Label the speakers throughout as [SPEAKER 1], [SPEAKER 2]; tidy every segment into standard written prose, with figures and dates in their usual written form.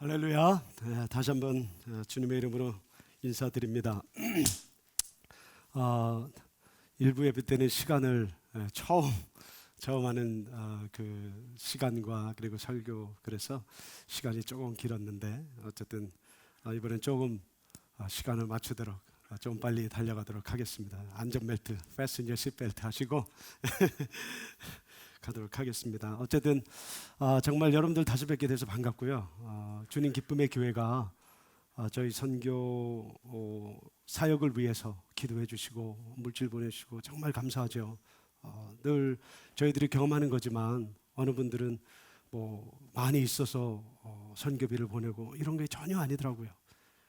[SPEAKER 1] 할렐루야. 다시 한번 주님의 이름으로 인사드립니다. 일부 예배 때는 시간을 처음 하는 그 시간과 그리고 설교, 그래서 시간이 조금 길었는데 어쨌든 이번엔 조금 시간을 맞추도록 좀 빨리 달려가도록 하겠습니다. 안전벨트, 패스인저 시트벨트 하시고 가도록 하겠습니다. 어쨌든 정말 여러분들 다시 뵙게 돼서 반갑고요. 주님 기쁨의 교회가 저희 선교 사역을 위해서 기도해 주시고 물질 보내주시고 정말 감사하죠. 늘 저희들이 경험하는 거지만 어느 분들은 뭐 많이 있어서 선교비를 보내고 이런 게 전혀 아니더라고요.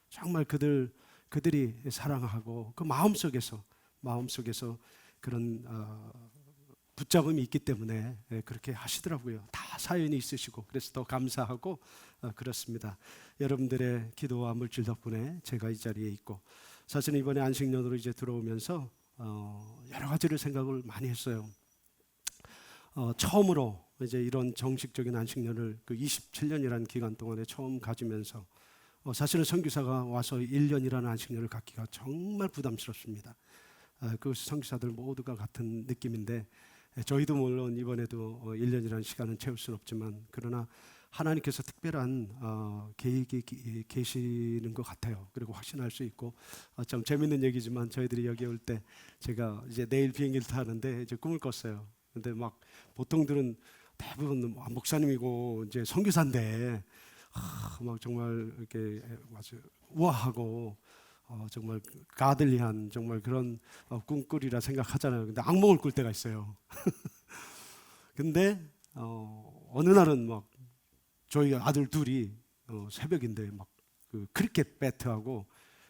[SPEAKER 1] 정말 그들이 사랑하고 그 마음속에서 그런 붙잡음이 있기 때문에 그렇게 하시더라고요. 다 사연이 있으시고 그래서 더 감사하고 그렇습니다. 여러분들의 기도와 물질 덕분에 제가 이 자리에 있고, 사실은 이번에 안식년으로 이제 들어오면서 여러 가지를 생각을 많이 했어요. 처음으로 이제 이런 정식적인 안식년을 그 27년이라는 기간 동안에 처음 가지면서 사실은 선교사가 와서 1년이라는 안식년을 갖기가 정말 부담스럽습니다. 그 선교사들 모두가 같은 느낌인데 저희도 물론 이번에도 1년이라는 시간은 채울 수는 없지만, 그러나 하나님께서 특별한 계획이 계시는 것 같아요. 그리고 확신할 수 있고, 참 재밌는 얘기지만 저희들이 여기 올 때 제가 이제 내일 비행기를 타는데 이제 꿈을 꿨어요. 근데 막 보통들은 대부분 목사님이고 이제 선교사인데 막 정말 이렇게 아주 우아하고 정말 가들리한 정말 그런 꿈꾸리라 생각하잖아요. 근데 악몽을 꿀 때가 있어요. 근데 어느 날은 막 저희 아들 둘이 새벽인데 막 그 크리켓 배트하고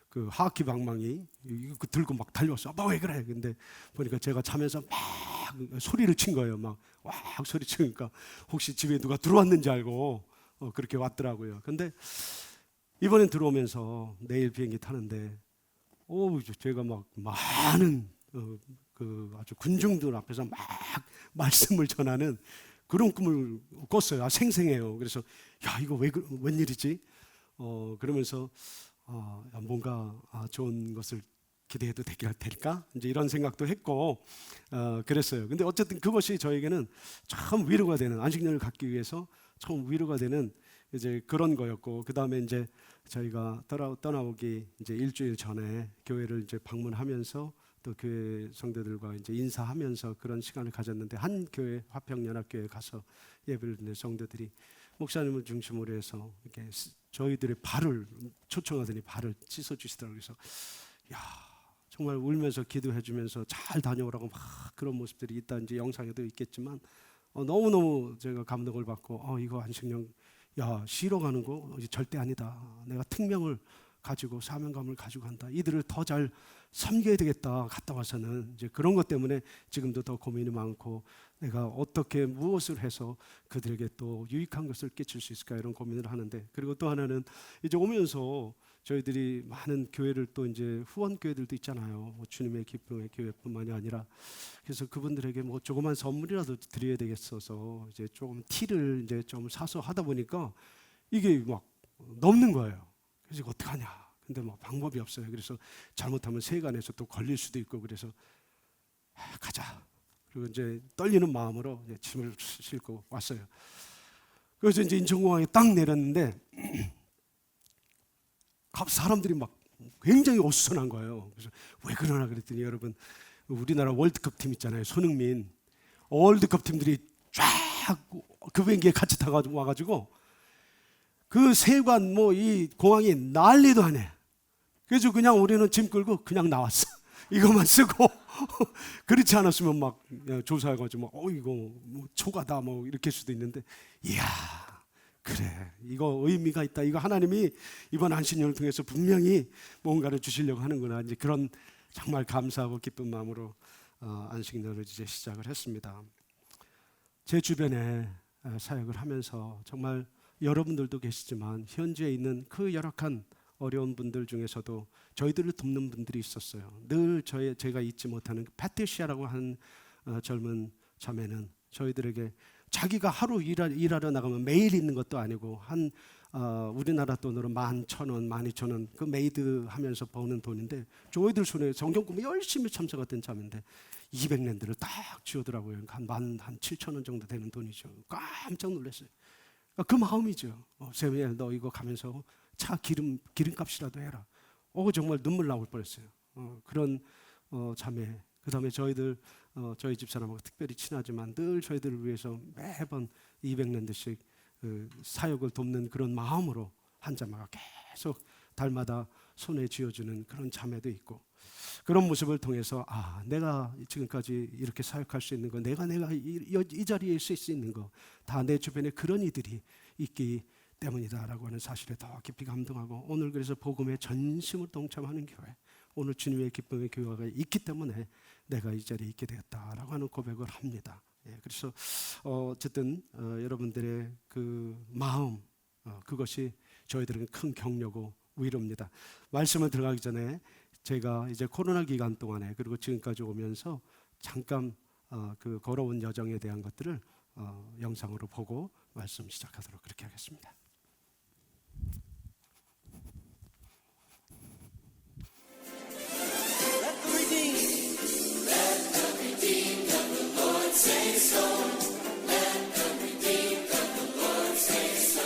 [SPEAKER 1] 그 하키 방망이 이거 들고 막 달려왔어. 아빠 왜 그래? 근데 보니까 제가 자면서 막 소리를 친 거예요. 막 와 소리 치니까 혹시 집에 누가 들어왔는지 알고 그렇게 왔더라고요. 근데 이번엔 들어오면서 내일 비행기 타는데 제가 막 많은 그 아주 군중들 앞에서 막 말씀을 전하는 그런 꿈을 꿨어요. 생생해요. 그래서 야 이거 웬일이지? 그러면서 뭔가 좋은 것을 기대해도 될까? 이제 이런 생각도 했고 그랬어요. 근데 어쨌든 그것이 저에게는 참 위로가 되는, 안식년을 갖기 위해서 참 위로가 되는 이제 그런 거였고, 그 다음에 이제 저희가 떠나오기 이제 일주일 전에 교회를 이제 방문하면서 또 교회 성도들과 이제 인사하면서 그런 시간을 가졌는데, 한 교회 화평연합교회 가서 예배를 드는 성도들이 목사님을 중심으로 해서 이렇게 저희들의 발을 초청하더니 발을 씻어 주시더라고요. 그래서 야 정말 울면서 기도해 주면서 잘 다녀오라고 막 그런 모습들이 있다. 이제 영상에도 있겠지만 너무너무 제가 감동을 받고 이거 안식년 쉬러 가는 거 절대 아니다. 내가 특명을 가지고 사명감을 가지고 간다. 이들을 더 잘 섬겨야 되겠다. 갔다 와서는 이제 그런 것 때문에 지금도 더 고민이 많고, 내가 어떻게 무엇을 해서 그들에게 또 유익한 것을 끼칠 수 있을까 이런 고민을 하는데, 그리고 또 하나는 이제 오면서 저희들이 많은 교회를 또 이제 후원 교회들도 있잖아요. 뭐 주님의 기쁨의 교회뿐만이 아니라, 그래서 그분들에게 뭐 조그만 선물이라도 드려야 되겠어서 이제 조금 티를 이제 좀 사서 하다 보니까 이게 막 넘는 거예요. 그래서 이거 어떡하냐. 근데 뭐 방법이 없어요. 그래서 잘못하면 세간에서 또 걸릴 수도 있고, 그래서 가자. 그리고 이제 떨리는 마음으로 이제 짐을 싣고 왔어요. 그래서 이제 인천공항에 딱 내렸는데 사람들이 막 굉장히 어수선한 거예요. 그래서 왜 그러나 그랬더니, 여러분 우리나라 월드컵 팀 있잖아요. 손흥민 월드컵 팀들이 쫙 그 비행기에 같이 타가지고 와가지고 그 세관 뭐 이 공항이 난리도 안 해. 그래서 그냥 우리는 짐 끌고 그냥 나왔어. 이것만 쓰고 그렇지 않았으면 막 조사해가지고 이거 뭐 초과다 뭐 이렇게 할 수도 있는데, 이야 그래 이거 의미가 있다. 이거 하나님이 이번 안식년을 통해서 분명히 뭔가를 주시려고 하는구나. 이제 그런 정말 감사하고 기쁜 마음으로 안식년을 이제 시작을 했습니다. 제 주변에 사역을 하면서 정말 여러분들도 계시지만 현지에 있는 그 열악한 어려운 분들 중에서도 저희들을 돕는 분들이 있었어요. 늘 제가 잊지 못하는 패티시아라고 하는 젊은 자매는 저희들에게 자기가 하루 일하러 나가면 매일 있는 것도 아니고 한 우리나라 돈으로 11,000원, 12,000원 그 메이드 하면서 버는 돈인데 저희들 손에 성경 공부 열심히 참석했던 참인데 200랜드를 딱 쥐어더라고요. 한 7,000원 정도 되는 돈이죠. 깜짝 놀랐어요. 그 마음이죠. 세미엘 너 이거 가면서 차 기름값이라도 해라. 정말 눈물 나올 뻔했어요. 그런 자매. 그다음에 저희들 저희 집사람하고 특별히 친하지만 늘 저희들을 위해서 매번 200랜드씩 사역을 돕는 그런 마음으로 한 자매가 계속 달마다 손에 쥐어주는 그런 자매도 있고 그런 모습을 통해서 내가 지금까지 이렇게 사역할 수 있는 거 내가 이 자리에 있을 수 있는 거 다 내 주변에 그런 이들이 있기 때문이다라고 하는 사실에 더 깊이 감동하고 오늘 그래서 복음에 전심으로 동참하는 교회 오늘 주님의 기쁨의 교회가 있기 때문에 내가 이 자리에 있게 되었다라고 하는 고백을 합니다. 그래서 어쨌든 여러분들의 그 마음 그것이 저희들에게 큰 격려고 위로입니다. 말씀을 들어가기 전에 제가 이제 코로나 기간 동안에 그리고 지금까지 오면서 잠깐 그 걸어온 여정에 대한 것들을 영상으로 보고 말씀 시작하도록 그렇게 하겠습니다.
[SPEAKER 2] Say so. Let the redeemed of the Lord say so.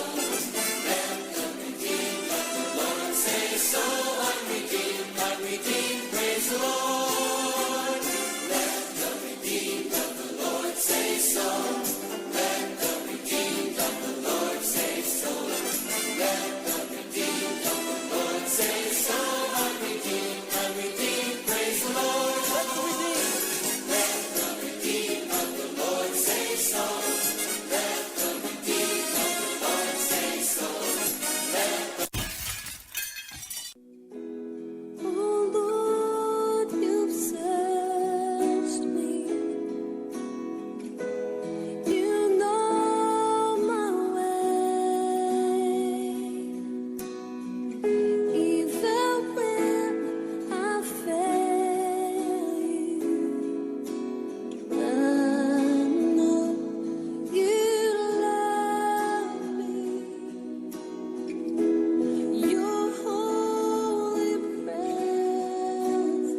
[SPEAKER 2] Let the redeemed of the Lord say so. Unredeemed, praise the Lord. Let the redeemed of the Lord say so. Let the redeemed of the Lord say so. Let the redeemed of the Lord say so. Unredeemed, praise the Lord. Let the redeemed. Let the redeemed of the Lord say so. Let the redeemed of the Lord say so. Oh Lord, you've searched me. You know my way. Even when I fail you, I know you love me. Your holy presence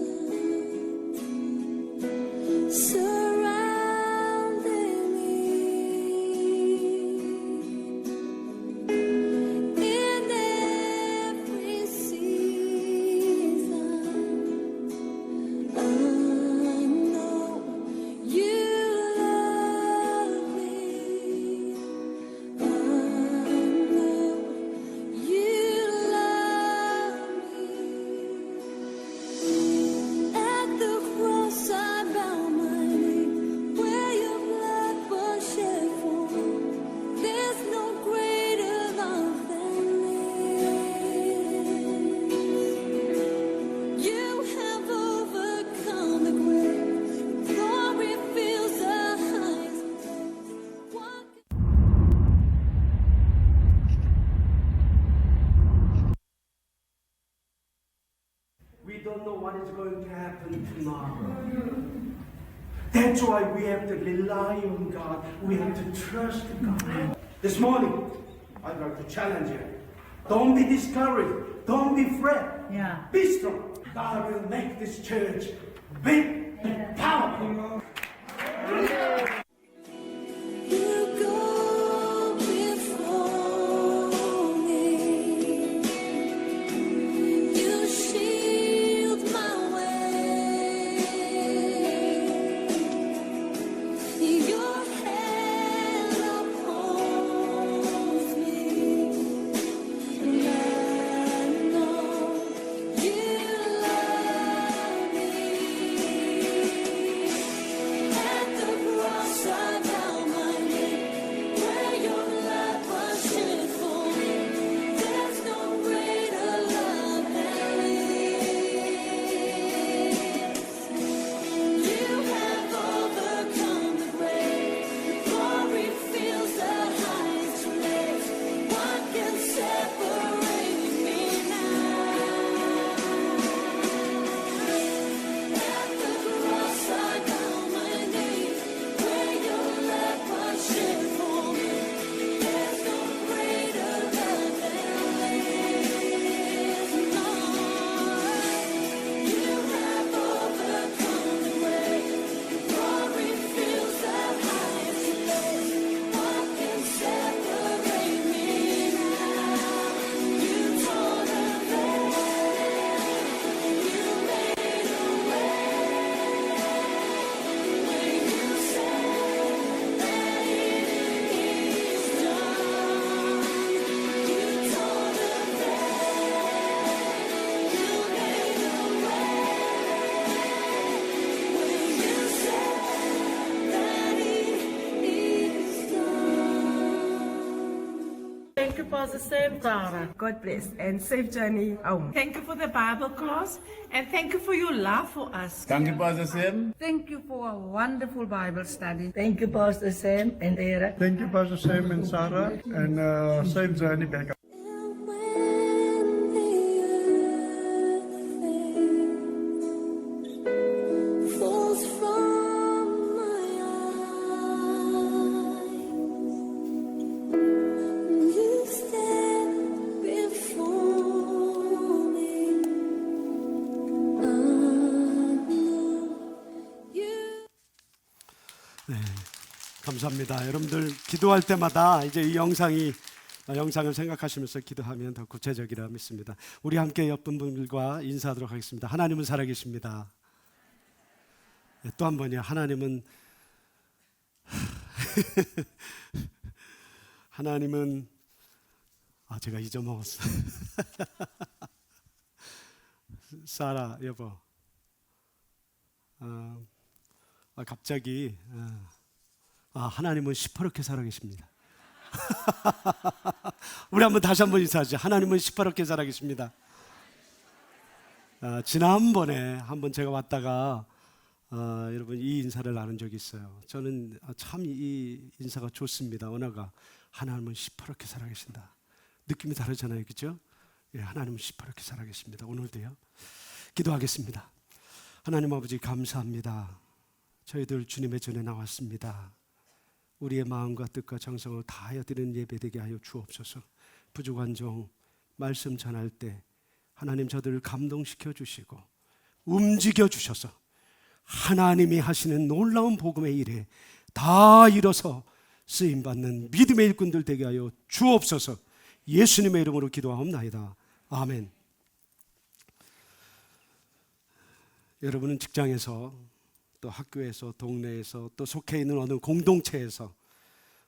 [SPEAKER 2] surrounding me in every season. I know you love me. I know you love me. At the cross I bow my knee, where your blood was shed for me. There's no greater love than this. You have overcome the grave. Glory fills the highest place. What
[SPEAKER 1] We don't know what is going to happen tomorrow. That's why we have to rely on God. We have to trust God. This morning, I'd like to challenge you. Don't be discouraged. Don't be afraid.
[SPEAKER 3] Yeah.
[SPEAKER 1] Be strong. God will make this church big and powerful.
[SPEAKER 2] you go before me. You shield my way. Your hand upholds me. And I know you love me.
[SPEAKER 3] you, Pastor Sam, Tara.
[SPEAKER 4] God bless and safe journey home.
[SPEAKER 3] Thank you for the Bible class and thank you for your love for us.
[SPEAKER 5] Thank you, Pastor Sam.
[SPEAKER 4] Thank you for a wonderful Bible study.
[SPEAKER 3] Thank you, Pastor Sam and Tara.
[SPEAKER 6] Thank you, Pastor Sam and Sarah, and safe journey back.
[SPEAKER 2] And when the earth falls from my eyes, you stand before me. I know you.
[SPEAKER 1] 네, 감사합니다. 여러분들 기도할 때마다 이제 이 영상을 생각하시면서 기도하면 더 구체적이라 믿습니다. 우리 함께 옆 분들과 인사하도록 하겠습니다. 하나님은 살아계십니다. 네, 또 한 번요. 하나님은 하나님은 제가 잊어먹었어요. 사라 여보. 갑자기 하나님은 시퍼렇게 살아계십니다. 우리 다시 한번 인사하죠. 하나님은 시퍼렇게 살아계십니다. 지난번에 한번 제가 왔다가 여러분 이 인사를 나눈 적이 있어요. 저는 참 이 인사가 좋습니다. 언어가 하나님은 시퍼렇게 살아계신다. 느낌이 다르잖아요, 그렇죠? 예, 하나님은 시퍼렇게 살아계십니다. 오늘도요. 기도하겠습니다. 하나님 아버지 감사합니다. 저희들 주님의 전에 나왔습니다. 우리의 마음과 뜻과 정성을 다하여 드리는 예배되게 하여 주옵소서. 부족한 종 말씀 전할 때 하나님 저들을 감동시켜 주시고 움직여 주셔서 하나님이 하시는 놀라운 복음의 일에 다 일어서 쓰임받는 믿음의 일꾼들 되게 하여 주옵소서. 예수님의 이름으로 기도하옵나이다. 아멘. 여러분은 직장에서 또 학교에서 동네에서 또 속해 있는 어느 공동체에서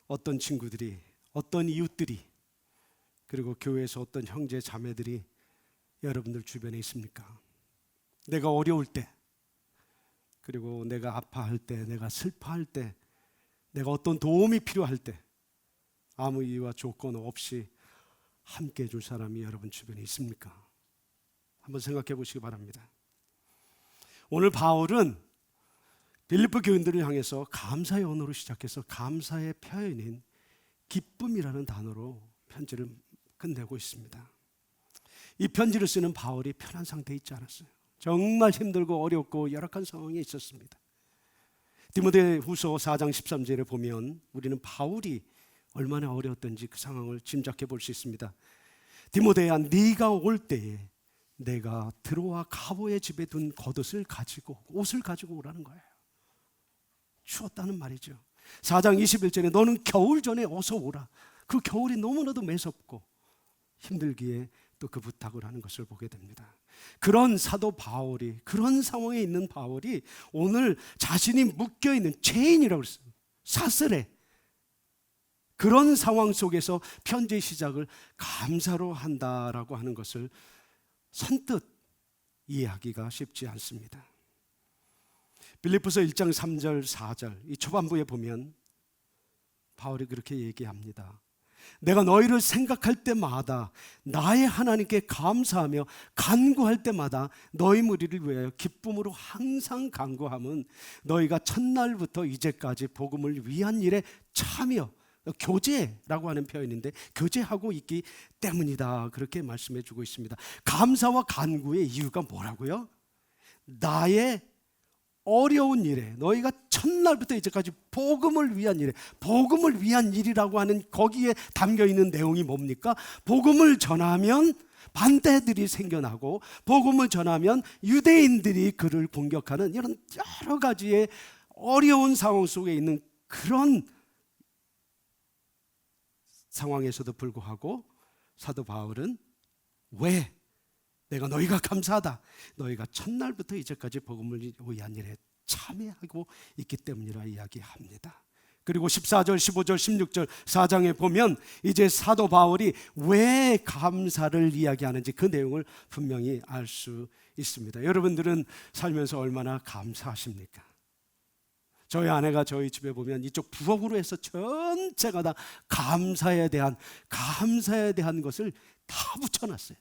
[SPEAKER 1] 어떤 친구들이 어떤 이웃들이 그리고 교회에서 어떤 형제 자매들이 여러분들 주변에 있습니까? 내가 어려울 때 그리고 내가 아파할 때 내가 슬퍼할 때 내가 어떤 도움이 필요할 때 아무 이유와 조건 없이 함께 해줄 사람이 여러분 주변에 있습니까? 한번 생각해 보시기 바랍니다. 오늘 바울은 빌립보 교인들을 향해서 감사의 언어로 시작해서 감사의 표현인 기쁨이라는 단어로 편지를 끝내고 있습니다. 이 편지를 쓰는 바울이 편한 상태에 있지 않았어요. 정말 힘들고 어렵고 열악한 상황에 있었습니다. 디모데후서 4장 13절에 보면 우리는 바울이 얼마나 어려웠던지 그 상황을 짐작해 볼 수 있습니다. 디모데야, 네가 올 때에 내가 드로아 가보의 집에 둔 겉옷을 가지고 옷을 가지고 오라는 거예요. 추웠다는 말이죠. 4장 21절에 너는 겨울 전에 어서 오라. 그 겨울이 너무나도 매섭고 힘들기에 또 그 부탁을 하는 것을 보게 됩니다. 그런 사도 바울이, 그런 상황에 있는 바울이 오늘 자신이 묶여있는 죄인이라고 그랬어요. 사슬에. 그런 상황 속에서 편지의 시작을 감사로 한다라고 하는 것을 선뜻 이해하기가 쉽지 않습니다. 빌립보서 1장 3절 4절 이 초반부에 보면 바울이 그렇게 얘기합니다. 내가 너희를 생각할 때마다 나의 하나님께 감사하며 간구할 때마다 너희 무리를 위하여 기쁨으로 항상 간구함은 너희가 첫날부터 이제까지 복음을 위한 일에 참여, 교제라고 하는 표현인데 교제하고 있기 때문이다. 그렇게 말씀해 주고 있습니다. 감사와 간구의 이유가 뭐라고요? 나의 어려운 일에 너희가 첫날부터 이제까지 복음을 위한 일에, 복음을 위한 일이라고 하는 거기에 담겨있는 내용이 뭡니까? 복음을 전하면 반대들이 생겨나고 복음을 전하면 유대인들이 그를 공격하는 이런 여러 가지의 어려운 상황 속에 있는 그런 상황에서도 불구하고 사도 바울은 왜 내가 너희가 감사하다. 너희가 첫날부터 이제까지 복음을 위한 일에 참여하고 있기 때문이라 이야기합니다. 그리고 14절, 15절, 16절 4장에 보면 이제 사도 바울이 왜 감사를 이야기하는지 그 내용을 분명히 알 수 있습니다. 여러분들은 살면서 얼마나 감사하십니까? 저희 아내가 저희 집에 보면 이쪽 부엌으로 해서 전체가 다 감사에 대한 것을 다 붙여놨어요.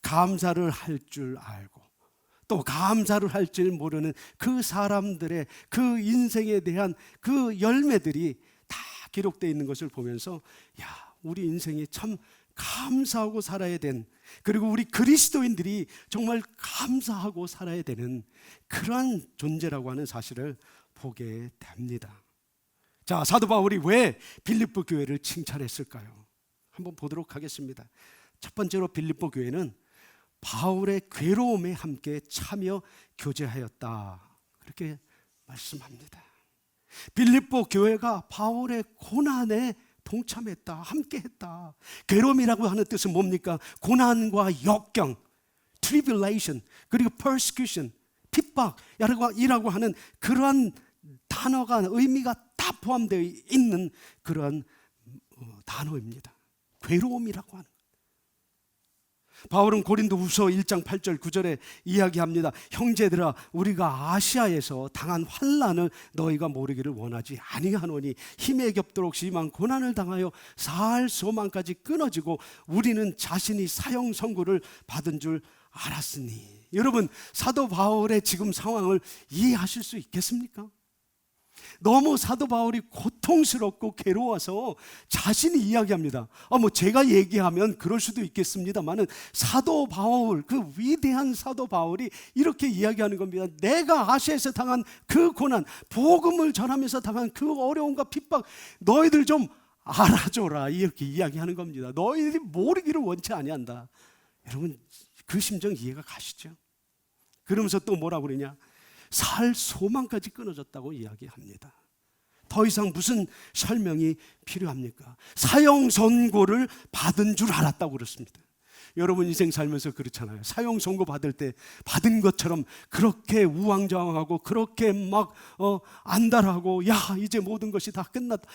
[SPEAKER 1] 감사를 할 줄 알고 또 감사를 할 줄 모르는 그 사람들의 그 인생에 대한 그 열매들이 다 기록되어 있는 것을 보면서 우리 인생이 참 감사하고 살아야 된, 그리고 우리 그리스도인들이 정말 감사하고 살아야 되는 그러한 존재라고 하는 사실을 보게 됩니다. 자, 사도 바울이 왜 빌립보 교회를 칭찬했을까요? 한번 보도록 하겠습니다. 첫 번째로 빌립보 교회는 바울의 괴로움에 함께 참여 교제하였다, 그렇게 말씀합니다. 빌립보 교회가 바울의 고난에 동참했다, 함께했다. 괴로움이라고 하는 뜻은 뭡니까? 고난과 역경, tribulation, 그리고 persecution, 핍박이라고 하는 그러한 단어가, 의미가 다 포함되어 있는 그러한 단어입니다. 괴로움이라고 하는. 바울은 고린도후서 1장 8절 9절에 이야기합니다. 형제들아, 우리가 아시아에서 당한 환난을 너희가 모르기를 원하지 아니하노니 힘에 겹도록 심한 고난을 당하여 살 소망까지 끊어지고 우리는 자신이 사형 선고를 받은 줄 알았으니. 여러분, 사도 바울의 지금 상황을 이해하실 수 있겠습니까? 너무 사도 바울이 고통스럽고 괴로워서 자신이 이야기합니다. 제가 얘기하면 그럴 수도 있겠습니다만은 사도 바울, 그 위대한 사도 바울이 이렇게 이야기하는 겁니다. 내가 아시아에서 당한 그 고난, 복음을 전하면서 당한 그 어려움과 핍박, 너희들 좀 알아줘라, 이렇게 이야기하는 겁니다. 너희들이 모르기를 원치 아니한다. 여러분, 그 심정 이해가 가시죠? 그러면서 또 뭐라고 그러냐? 살 소망까지 끊어졌다고 이야기합니다. 더 이상 무슨 설명이 필요합니까? 사형 선고를 받은 줄 알았다고 그렇습니다. 여러분 인생 살면서 그렇잖아요. 사형 선고 받을 때 받은 것처럼 그렇게 우왕좌왕하고 그렇게 막 안달하고 이제 모든 것이 다 끝났다,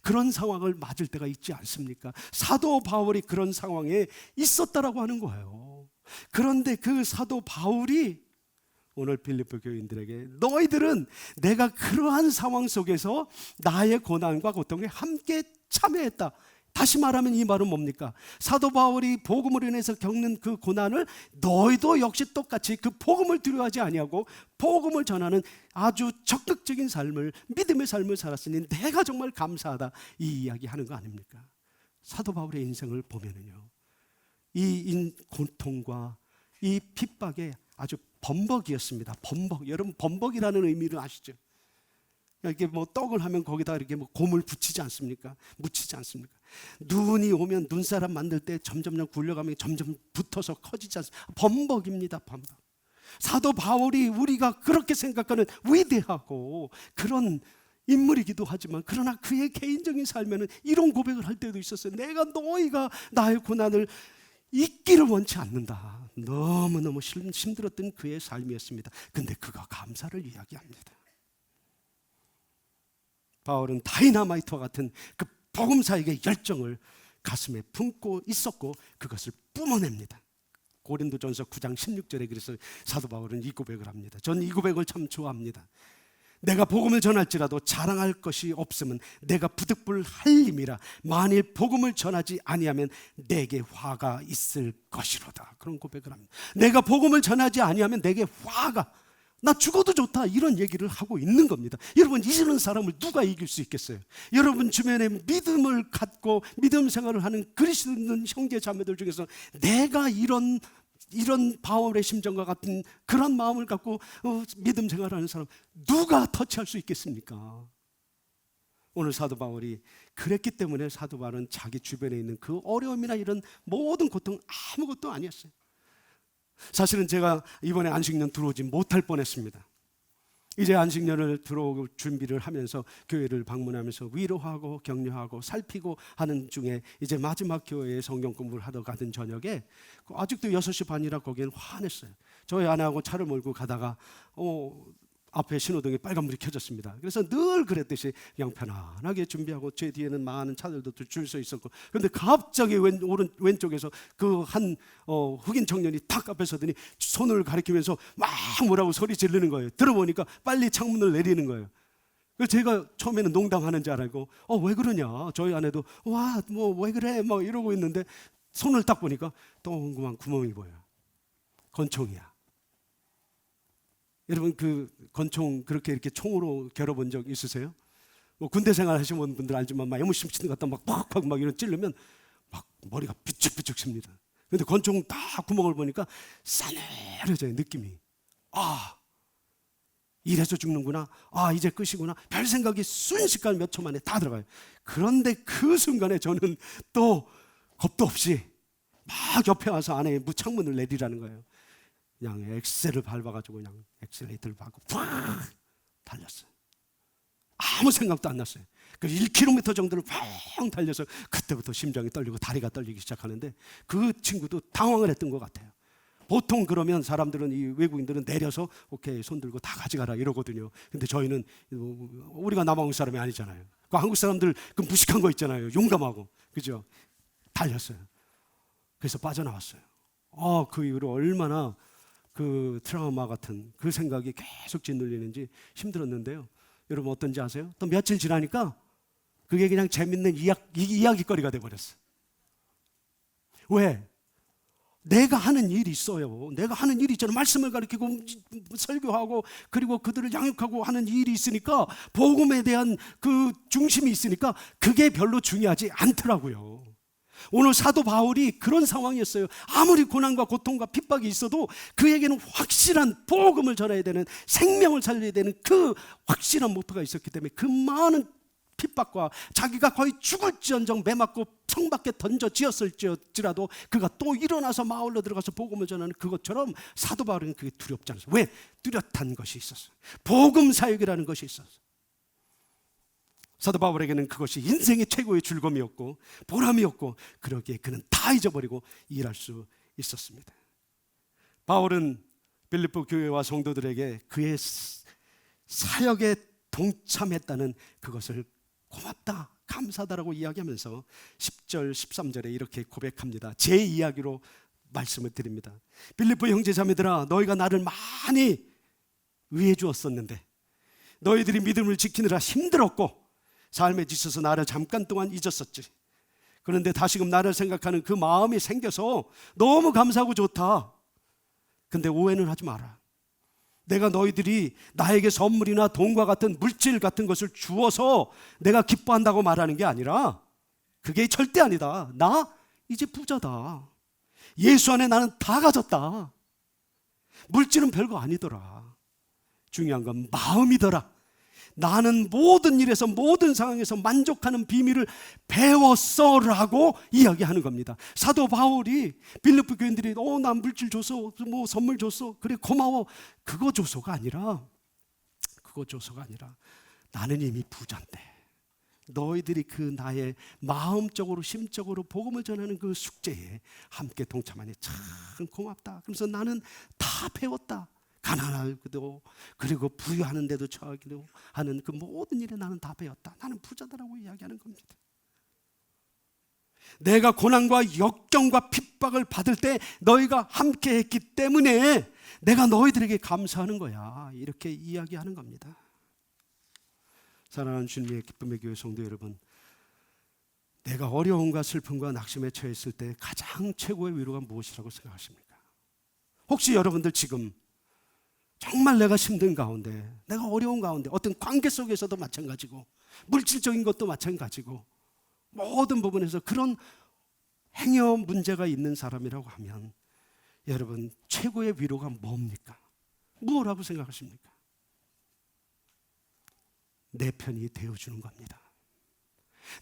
[SPEAKER 1] 그런 상황을 맞을 때가 있지 않습니까? 사도 바울이 그런 상황에 있었다라고 하는 거예요. 그런데 그 사도 바울이 오늘 빌립보 교인들에게, 너희들은 내가 그러한 상황 속에서 나의 고난과 고통에 함께 참여했다. 다시 말하면 이 말은 뭡니까? 사도 바울이 복음으로 인해서 겪는 그 고난을 너희도 역시 똑같이 그 복음을 두려워하지 아니하고 복음을 전하는 아주 적극적인 삶을, 믿음의 삶을 살았으니 내가 정말 감사하다, 이 이야기 하는 거 아닙니까? 사도 바울의 인생을 보면은요, 이 고통과 이 핍박에 아주 범벅이었습니다. 범벅. 여러분, 범벅이라는 의미를 아시죠? 이렇게 떡을 하면 거기다 이렇게 곰을 붙이지 않습니까? 묻히지 않습니까? 눈이 오면 눈사람 만들 때 점점 굴려가면 점점 붙어서 커지지 않습니까? 범벅입니다. 범벅. 사도 바울이 우리가 그렇게 생각하는 위대하고 그런 인물이기도 하지만, 그러나 그의 개인적인 삶에는 이런 고백을 할 때도 있었어요. 너희가 나의 고난을 잊기를 원치 않는다. 너무너무 힘들었던 그의 삶이었습니다. 근데 그가 감사를 이야기합니다. 바울은 다이너마이트와 같은 그 복음사역의 열정을 가슴에 품고 있었고 그것을 뿜어냅니다. 고린도전서 9장 16절에 그래서 사도 바울은 이 고백을 합니다. 저는 이 고백을 참 좋아합니다. 내가 복음을 전할지라도 자랑할 것이 없으면 내가 부득불할 님이라. 만일 복음을 전하지 아니하면 내게 화가 있을 것이로다. 그런 고백을 합니다. 내가 복음을 전하지 아니하면 내게 화가, 나 죽어도 좋다, 이런 얘기를 하고 있는 겁니다. 여러분, 이런 사람을 누가 이길 수 있겠어요? 여러분 주변에 믿음을 갖고 믿음 생활을 하는 그리스도인 형제 자매들 중에서 내가 이런 바울의 심정과 같은 그런 마음을 갖고 믿음 생활하는 사람 누가 터치할 수 있겠습니까? 오늘 사도 바울이 그랬기 때문에 사도 바울은 자기 주변에 있는 그 어려움이나 이런 모든 고통 아무것도 아니었어요. 사실은 제가 이번에 안식년 들어오지 못할 뻔했습니다. 이제 안식년을 들어오고 준비를 하면서 교회를 방문하면서 위로하고 격려하고 살피고 하는 중에 이제 마지막 교회에 성경 공부를 하러 가던 저녁에 아직도 6시 반이라 거기엔 환했어요. 저희 아내하고 차를 몰고 가다가 앞에 신호등이 빨간불이 켜졌습니다. 그래서 늘 그랬듯이 그냥 편안하게 준비하고 제 뒤에는 많은 차들도 줄 서 있었고, 그런데 갑자기 왼쪽에서 그 한 흑인 청년이 탁 앞에 서더니 손을 가리키면서 막 뭐라고 소리 지르는 거예요. 들어보니까 빨리 창문을 내리는 거예요. 그래서 제가 처음에는 농담하는 줄 알고 왜 그러냐, 저희 아내도 와 뭐 왜 그래 막 이러고 있는데 손을 딱 보니까 동그만 구멍이 보여요. 권총이야. 여러분 그 권총 그렇게 이렇게 총으로 겨뤄본 적 있으세요? 뭐 군대 생활 하시는 분들 알지만 막 애무심 치는 것 같다 막 팍팍 막 이런 찌르면 막 머리가 비축비축 칩니다. 그런데 권총 다 구멍을 보니까 싸늘해져요. 느낌이. 이래서 죽는구나, 이제 끝이구나, 별 생각이 순식간 몇 초 만에 다 들어가요. 그런데 그 순간에 저는 또 겁도 없이 막 옆에 와서 아내의 창문을 내리라는 거예요. 그냥 엑셀을 밟아가지고 그냥 엑셀레이터를 밟고 팍 달렸어요. 아무 생각도 안 났어요. 그 1km 정도를 팡 달려서 그때부터 심장이 떨리고 다리가 떨리기 시작하는데 그 친구도 당황을 했던 것 같아요. 보통 그러면 사람들은, 이 외국인들은 내려서 오케이 손 들고 다 가져가라 이러거든요. 근데 저희는 우리가 남아공 사람이 아니잖아요. 그 한국 사람들 그 무식한 거 있잖아요. 용감하고, 그죠? 달렸어요. 그래서 빠져나왔어요. 그 이후로 얼마나 그 트라우마 같은 그 생각이 계속 짓눌리는지 힘들었는데요. 여러분 어떤지 아세요? 또 며칠 지나니까 그게 그냥 재밌는 이야기거리가 돼버렸어요. 왜? 내가 하는 일이 있어요. 내가 하는 일이 있잖아요. 말씀을 가르치고 설교하고 그리고 그들을 양육하고 하는 일이 있으니까, 복음에 대한 그 중심이 있으니까 그게 별로 중요하지 않더라고요. 오늘 사도 바울이 그런 상황이었어요. 아무리 고난과 고통과 핍박이 있어도 그에게는 확실한 복음을 전해야 되는, 생명을 살려야 되는 그 확실한 목표가 있었기 때문에 그 많은 핍박과 자기가 거의 죽을지언정 매 맞고 성 밖에 던져지었을지라도 그가 또 일어나서 마을로 들어가서 복음을 전하는 그것처럼 사도 바울은 그게 두렵지 않았어요. 왜? 뚜렷한 것이 있었어요. 복음 사역이라는 것이 있었어요. 사도 바울에게는 그것이 인생의 최고의 즐거움이었고 보람이었고, 그러기에 그는 다 잊어버리고 일할 수 있었습니다. 바울은 빌립보 교회와 성도들에게 그의 사역에 동참했다는 그것을 고맙다, 감사하다라고 이야기하면서 10절 13절에 이렇게 고백합니다. 제 이야기로 말씀을 드립니다. 빌립보 형제자매들아, 너희가 나를 많이 위해 주었었는데 너희들이 믿음을 지키느라 힘들었고 삶에 지쳐서 나를 잠깐 동안 잊었었지. 그런데 다시금 나를 생각하는 그 마음이 생겨서 너무 감사하고 좋다. 근데 오해는 하지 마라. 내가 너희들이 나에게 선물이나 돈과 같은 물질 같은 것을 주어서 내가 기뻐한다고 말하는 게 아니라, 그게 절대 아니다. 나 이제 부자다. 예수 안에 나는 다 가졌다. 물질은 별거 아니더라. 중요한 건 마음이더라. 나는 모든 일에서 모든 상황에서 만족하는 비밀을 배웠어라고 이야기하는 겁니다. 사도 바울이 빌립보 교인들이 난 물질 줬어, 뭐 선물 줬어, 그래 고마워, 그거 줘서가 아니라 나는 이미 부자인데 너희들이 그 나의 마음적으로 심적으로 복음을 전하는 그 숙제에 함께 동참하니 참 고맙다. 그래서 나는 다 배웠다. 가난하기도 그리고 부유하는 데도 처하기도 하는 그 모든 일에 나는 다 배웠다. 나는 부자다라고 이야기하는 겁니다. 내가 고난과 역경과 핍박을 받을 때 너희가 함께 했기 때문에 내가 너희들에게 감사하는 거야. 이렇게 이야기하는 겁니다. 사랑하는 주님의 기쁨의 교회 성도 여러분, 내가 어려움과 슬픔과 낙심에 처했을 때 가장 최고의 위로가 무엇이라고 생각하십니까? 혹시 여러분들 지금 정말 내가 힘든 가운데, 내가 어려운 가운데, 어떤 관계 속에서도 마찬가지고 물질적인 것도 마찬가지고 모든 부분에서 그런 행여 문제가 있는 사람이라고 하면 여러분 최고의 위로가 뭡니까? 뭐라고 생각하십니까? 내 편이 되어주는 겁니다.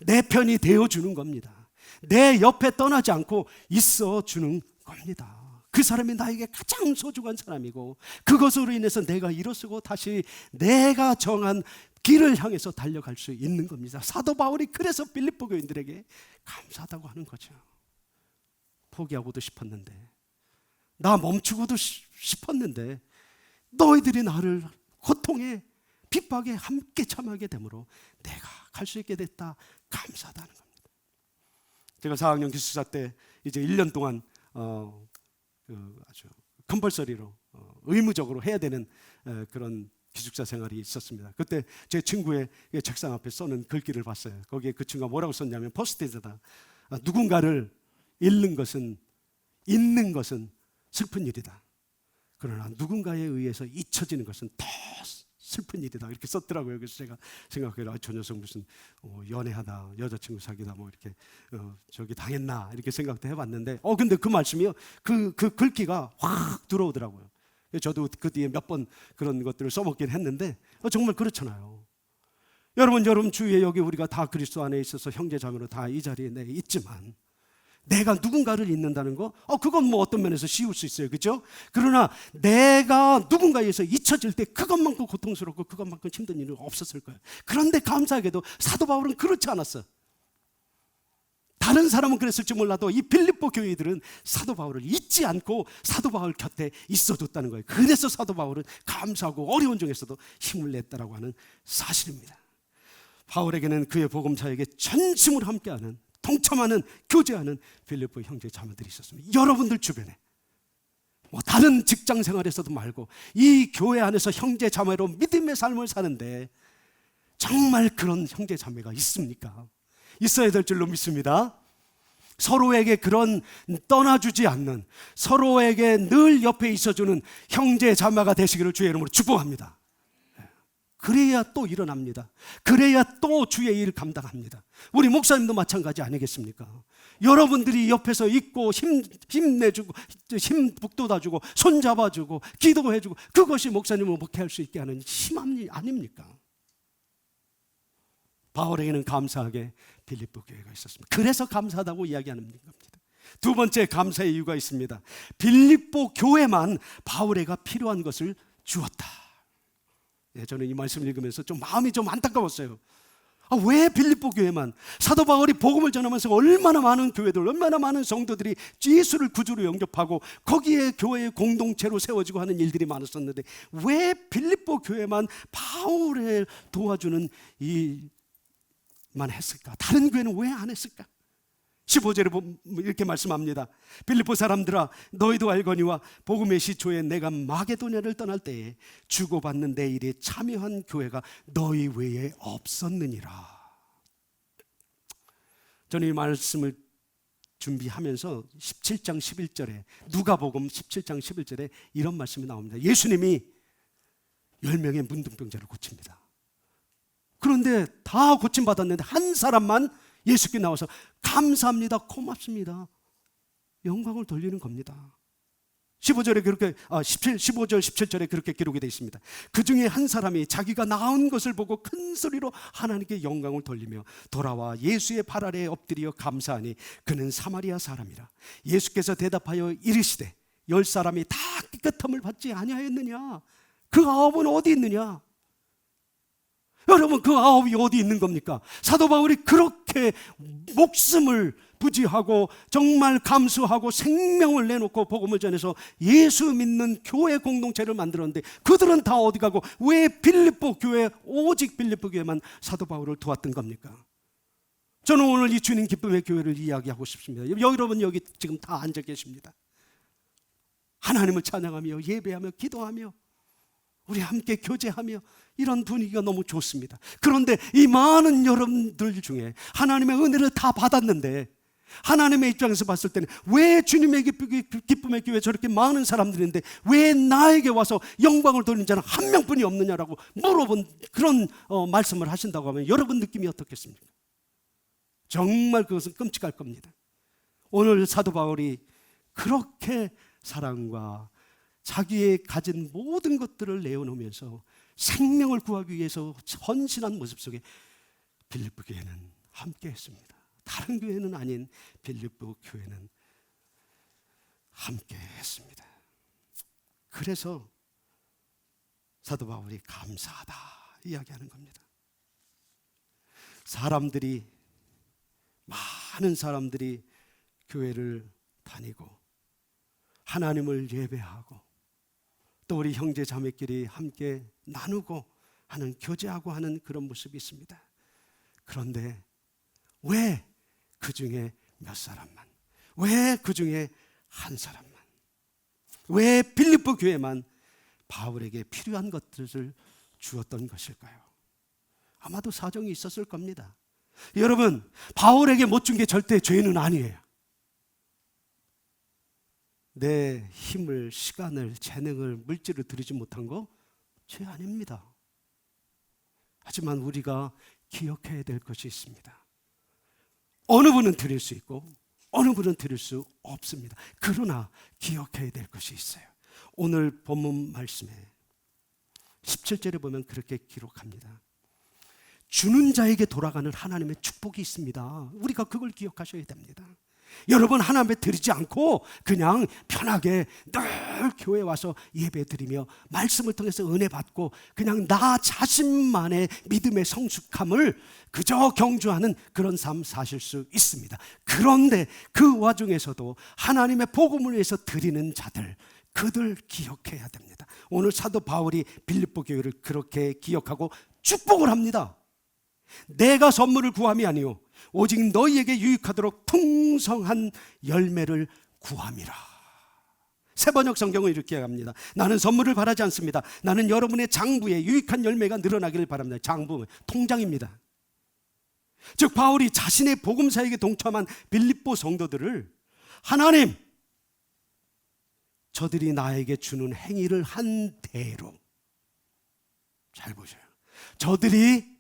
[SPEAKER 1] 내 편이 되어주는 겁니다. 내 옆에 떠나지 않고 있어주는 겁니다. 그 사람이 나에게 가장 소중한 사람이고 그것으로 인해서 내가 일어서고 다시 내가 정한 길을 향해서 달려갈 수 있는 겁니다. 사도 바울이 그래서 빌립보 교인들에게 감사하다고 하는 거죠. 포기하고도 싶었는데, 나 멈추고도 싶었는데 너희들이 나를 고통에 핍박에 함께 참하게 되므로 내가 갈 수 있게 됐다. 감사하다는 겁니다. 제가 4학년 기숙사 때 이제 1년 동안 아주 컴펄서리로 의무적으로 해야 되는 그런 기숙사 생활이 있었습니다. 그때 제 친구의 책상 앞에 써는 글귀를 봤어요. 거기에 그 친구가 뭐라고 썼냐면 포스트잇에다 누군가를 잃는 것은 잊는 것은 슬픈 일이다. 그러나 누군가에 의해서 잊혀지는 것은 더 슬픈 일이다. 이렇게 썼더라고요. 그래서 제가 생각해요. 저 녀석 무슨 연애하다 여자친구 사귀다 뭐 이렇게 저기 당했나 이렇게 생각도 해봤는데 근데 그 말씀이요. 그 글귀가 확 들어오더라고요. 저도 그 뒤에 몇 번 그런 것들을 써먹긴 했는데 정말 그렇잖아요. 여러분 주위에 여기 우리가 다 그리스도 안에 있어서 형제자매로 다 이 자리에 있지만 내가 누군가를 잊는다는 거 그건 뭐 어떤 면에서 쉬울 수 있어요. 그렇죠? 그러나 내가 누군가에 의해서 잊혀질 때 그것만큼 고통스럽고 그것만큼 힘든 일은 없었을 거예요. 그런데 감사하게도 사도 바울은 그렇지 않았어요. 다른 사람은 그랬을지 몰라도 이 빌립보 교회들은 사도 바울을 잊지 않고 사도 바울 곁에 있어줬다는 거예요. 그래서 사도 바울은 감사하고 어려운 중에서도 힘을 냈다라고 하는 사실입니다. 바울에게는 그의 복음사에게 전심으로 함께하는 동참하는 교제하는 빌립보 형제 자매들이 있었습니다. 여러분들 주변에 뭐 다른 직장 생활에서도 말고 이 교회 안에서 형제 자매로 믿음의 삶을 사는데 정말 그런 형제 자매가 있습니까? 있어야 될 줄로 믿습니다. 서로에게 그런 떠나주지 않는, 서로에게 늘 옆에 있어주는 형제 자매가 되시기를 주의 이름으로 축복합니다. 그래야 또 일어납니다. 그래야 또 주의 일 감당합니다. 우리 목사님도 마찬가지 아니겠습니까? 여러분들이 옆에서 있고 힘내주고 힘 북돋아주고 손잡아주고 기도해주고 그것이 목사님을 목회할 수 있게 하는 힘 아닙니까? 바울에게는 감사하게 빌립보 교회가 있었습니다. 그래서 감사하다고 이야기하는 겁니다. 두 번째 감사의 이유가 있습니다. 빌립보 교회만 바울에게 필요한 것을 주었다. 저는 이 말씀을 읽으면서 좀 마음이 좀 안타까웠어요. 왜 빌립보 교회만? 사도 바울이 복음을 전하면서 얼마나 많은 교회들, 얼마나 많은 성도들이 예수를 구주로 영접하고 거기에 교회의 공동체로 세워지고 하는 일들이 많았었는데 왜 빌립보 교회만 바울을 도와주는 일만 했을까? 다른 교회는 왜 안 했을까? 15절에 이렇게 말씀합니다. 빌립보 사람들아 너희도 알거니와 복음의 시초에 내가 마게도냐를 떠날 때에 주고받는 내 일에 참여한 교회가 너희 외에 없었느니라. 저는 이 말씀을 준비하면서 17장 11절에 누가복음 17장 11절에 이런 말씀이 나옵니다. 예수님이 10명의 문둥병자를 고칩니다. 그런데 다 고침받았는데 한 사람만 예수께 나와서 감사합니다, 고맙습니다, 영광을 돌리는 겁니다. 15절에 그렇게 15절 17절에 그렇게 기록이 되어 있습니다. 그 중에 한 사람이 자기가 나은 것을 보고 큰 소리로 하나님께 영광을 돌리며 돌아와 예수의 발 아래에 엎드려 감사하니 그는 사마리아 사람이라. 예수께서 대답하여 이르시되 10사람이 다 깨끗함을 받지 아니하였느냐? 그 9은 어디 있느냐? 여러분 그 9이 어디 있는 겁니까? 사도 바울이 그렇게 목숨을 부지하고 정말 감수하고 생명을 내놓고 복음을 전해서 예수 믿는 교회 공동체를 만들었는데 그들은 다 어디 가고 왜 빌립보 교회 오직 빌립보 교회만 사도 바울을 도왔던 겁니까? 저는 오늘 이 주님 기쁨의 교회를 이야기하고 싶습니다. 여러분 여기 지금 다 앉아 계십니다. 하나님을 찬양하며 예배하며 기도하며 우리 함께 교제하며 이런 분위기가 너무 좋습니다. 그런데 이 많은 여러분들 중에 하나님의 은혜를 다 받았는데 하나님의 입장에서 봤을 때는 왜 주님의 기쁨의 교회에 저렇게 많은 사람들인데 왜 나에게 와서 영광을 돌리는 자는 한 명뿐이 없느냐라고 물어본 그런 말씀을 하신다고 하면 여러분 느낌이 어떻겠습니까? 정말 그것은 끔찍할 겁니다. 오늘 사도 바울이 그렇게 사랑과 자기의 가진 모든 것들을 내어놓으면서 생명을 구하기 위해서 헌신한 모습 속에 빌립보 교회는 함께 했습니다. 다른 교회는 아닌 빌립보 교회는 함께 했습니다. 그래서 사도 바울이 감사하다 이야기하는 겁니다. 많은 사람들이 교회를 다니고 하나님을 예배하고 또 우리 형제 자매끼리 함께 나누고 하는, 교제하고 하는 그런 모습이 있습니다. 그런데 왜 그 중에 몇 사람만, 왜 그 중에 한 사람만, 왜 빌립보 교회만 바울에게 필요한 것들을 주었던 것일까요? 아마도 사정이 있었을 겁니다. 여러분, 바울에게 못 준 게 절대 죄는 아니에요. 내 힘을, 시간을, 재능을, 물질을 들이지 못한 거 죄 아닙니다. 하지만 우리가 기억해야 될 것이 있습니다. 어느 분은 드릴 수 있고 어느 분은 드릴 수 없습니다. 그러나 기억해야 될 것이 있어요. 오늘 본문 말씀에 17절에 보면 그렇게 기록합니다. 주는 자에게 돌아가는 하나님의 축복이 있습니다. 우리가 그걸 기억하셔야 됩니다. 여러분, 하나님께 드리지 않고 그냥 편하게 늘 교회에 와서 예배 드리며 말씀을 통해서 은혜 받고 그냥 나 자신만의 믿음의 성숙함을 그저 경주하는 그런 삶 사실 수 있습니다. 그런데 그 와중에서도 하나님의 복음을 위해서 드리는 자들, 그들 기억해야 됩니다. 오늘 사도 바울이 빌립보 교회를 그렇게 기억하고 축복을 합니다. 내가 선물을 구함이 아니요 오직 너희에게 유익하도록 풍성한 열매를 구함이라. 새번역 성경은 이렇게 합니다. 나는 선물을 바라지 않습니다. 나는 여러분의 장부에 유익한 열매가 늘어나기를 바랍니다. 장부, 통장입니다. 즉 바울이 자신의 복음사역에 동참한 빌립보 성도들을 하나님, 저들이 나에게 주는 행위를 한 대로, 잘 보셔요, 저들이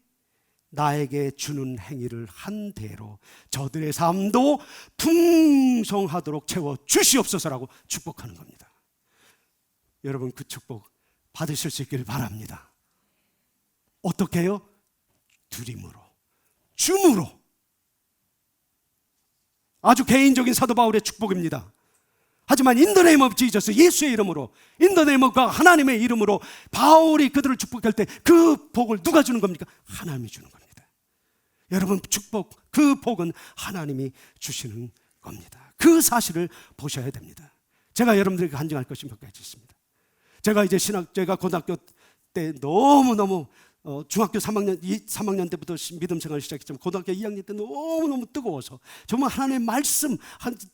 [SPEAKER 1] 나에게 주는 행위를 한 대로 저들의 삶도 풍성하도록 채워 주시옵소서라고 축복하는 겁니다. 여러분, 그 축복 받으실 수 있기를 바랍니다. 어떻게 해요? 드림으로, 줌으로. 아주 개인적인 사도 바울의 축복입니다. 하지만 in the name of Jesus, 예수의 이름으로, in the name of 하나님의 이름으로 바울이 그들을 축복할 때 그 복을 누가 주는 겁니까? 하나님이 주는 겁니다. 여러분, 축복, 그 복은 하나님이 주시는 겁니다. 그 사실을 보셔야 됩니다. 제가 여러분들에게 간증할 것이 몇 가지 있습니다. 제가 고등학교 때 너무너무 중학교 3학년 때부터 믿음 생활을 시작했지만 고등학교 2학년 때 너무너무 뜨거워서 정말 하나님의 말씀,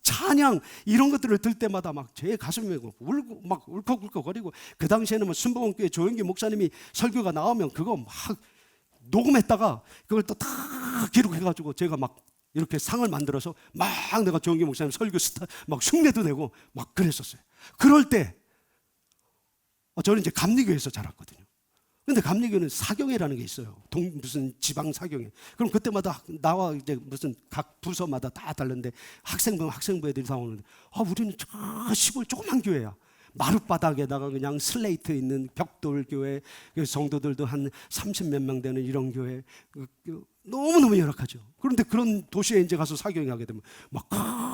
[SPEAKER 1] 찬양 이런 것들을 들 때마다 막 제 가슴이 울고 막 울컥울컥거리고, 그 당시에는 뭐 순복음교회 조영기 목사님이 설교가 나오면 그거 막 녹음했다가 그걸 또 다 기록해가지고 제가 막 이렇게 상을 만들어서 막 내가 조영기 목사님 설교 스타 막 흉내도 내고 막 그랬었어요. 그럴 때 저는 이제 감리교회에서 자랐거든요. 근데 감리교회는 사경회라는 게 있어요. 무슨 지방 사경회. 그럼 그때마다 나와 이제 무슨 각 부서마다 다 다른데 학생부 애들이 다 오는데, 우리는 저 시골 조그만 교회야. 마룻바닥에다가 그냥 슬레이트 있는 벽돌 교회, 성도들도 한 30몇 명 되는 이런 교회, 너무너무 열악하죠. 그런데 그런 도시에 이제 가서 사경하게 되면 막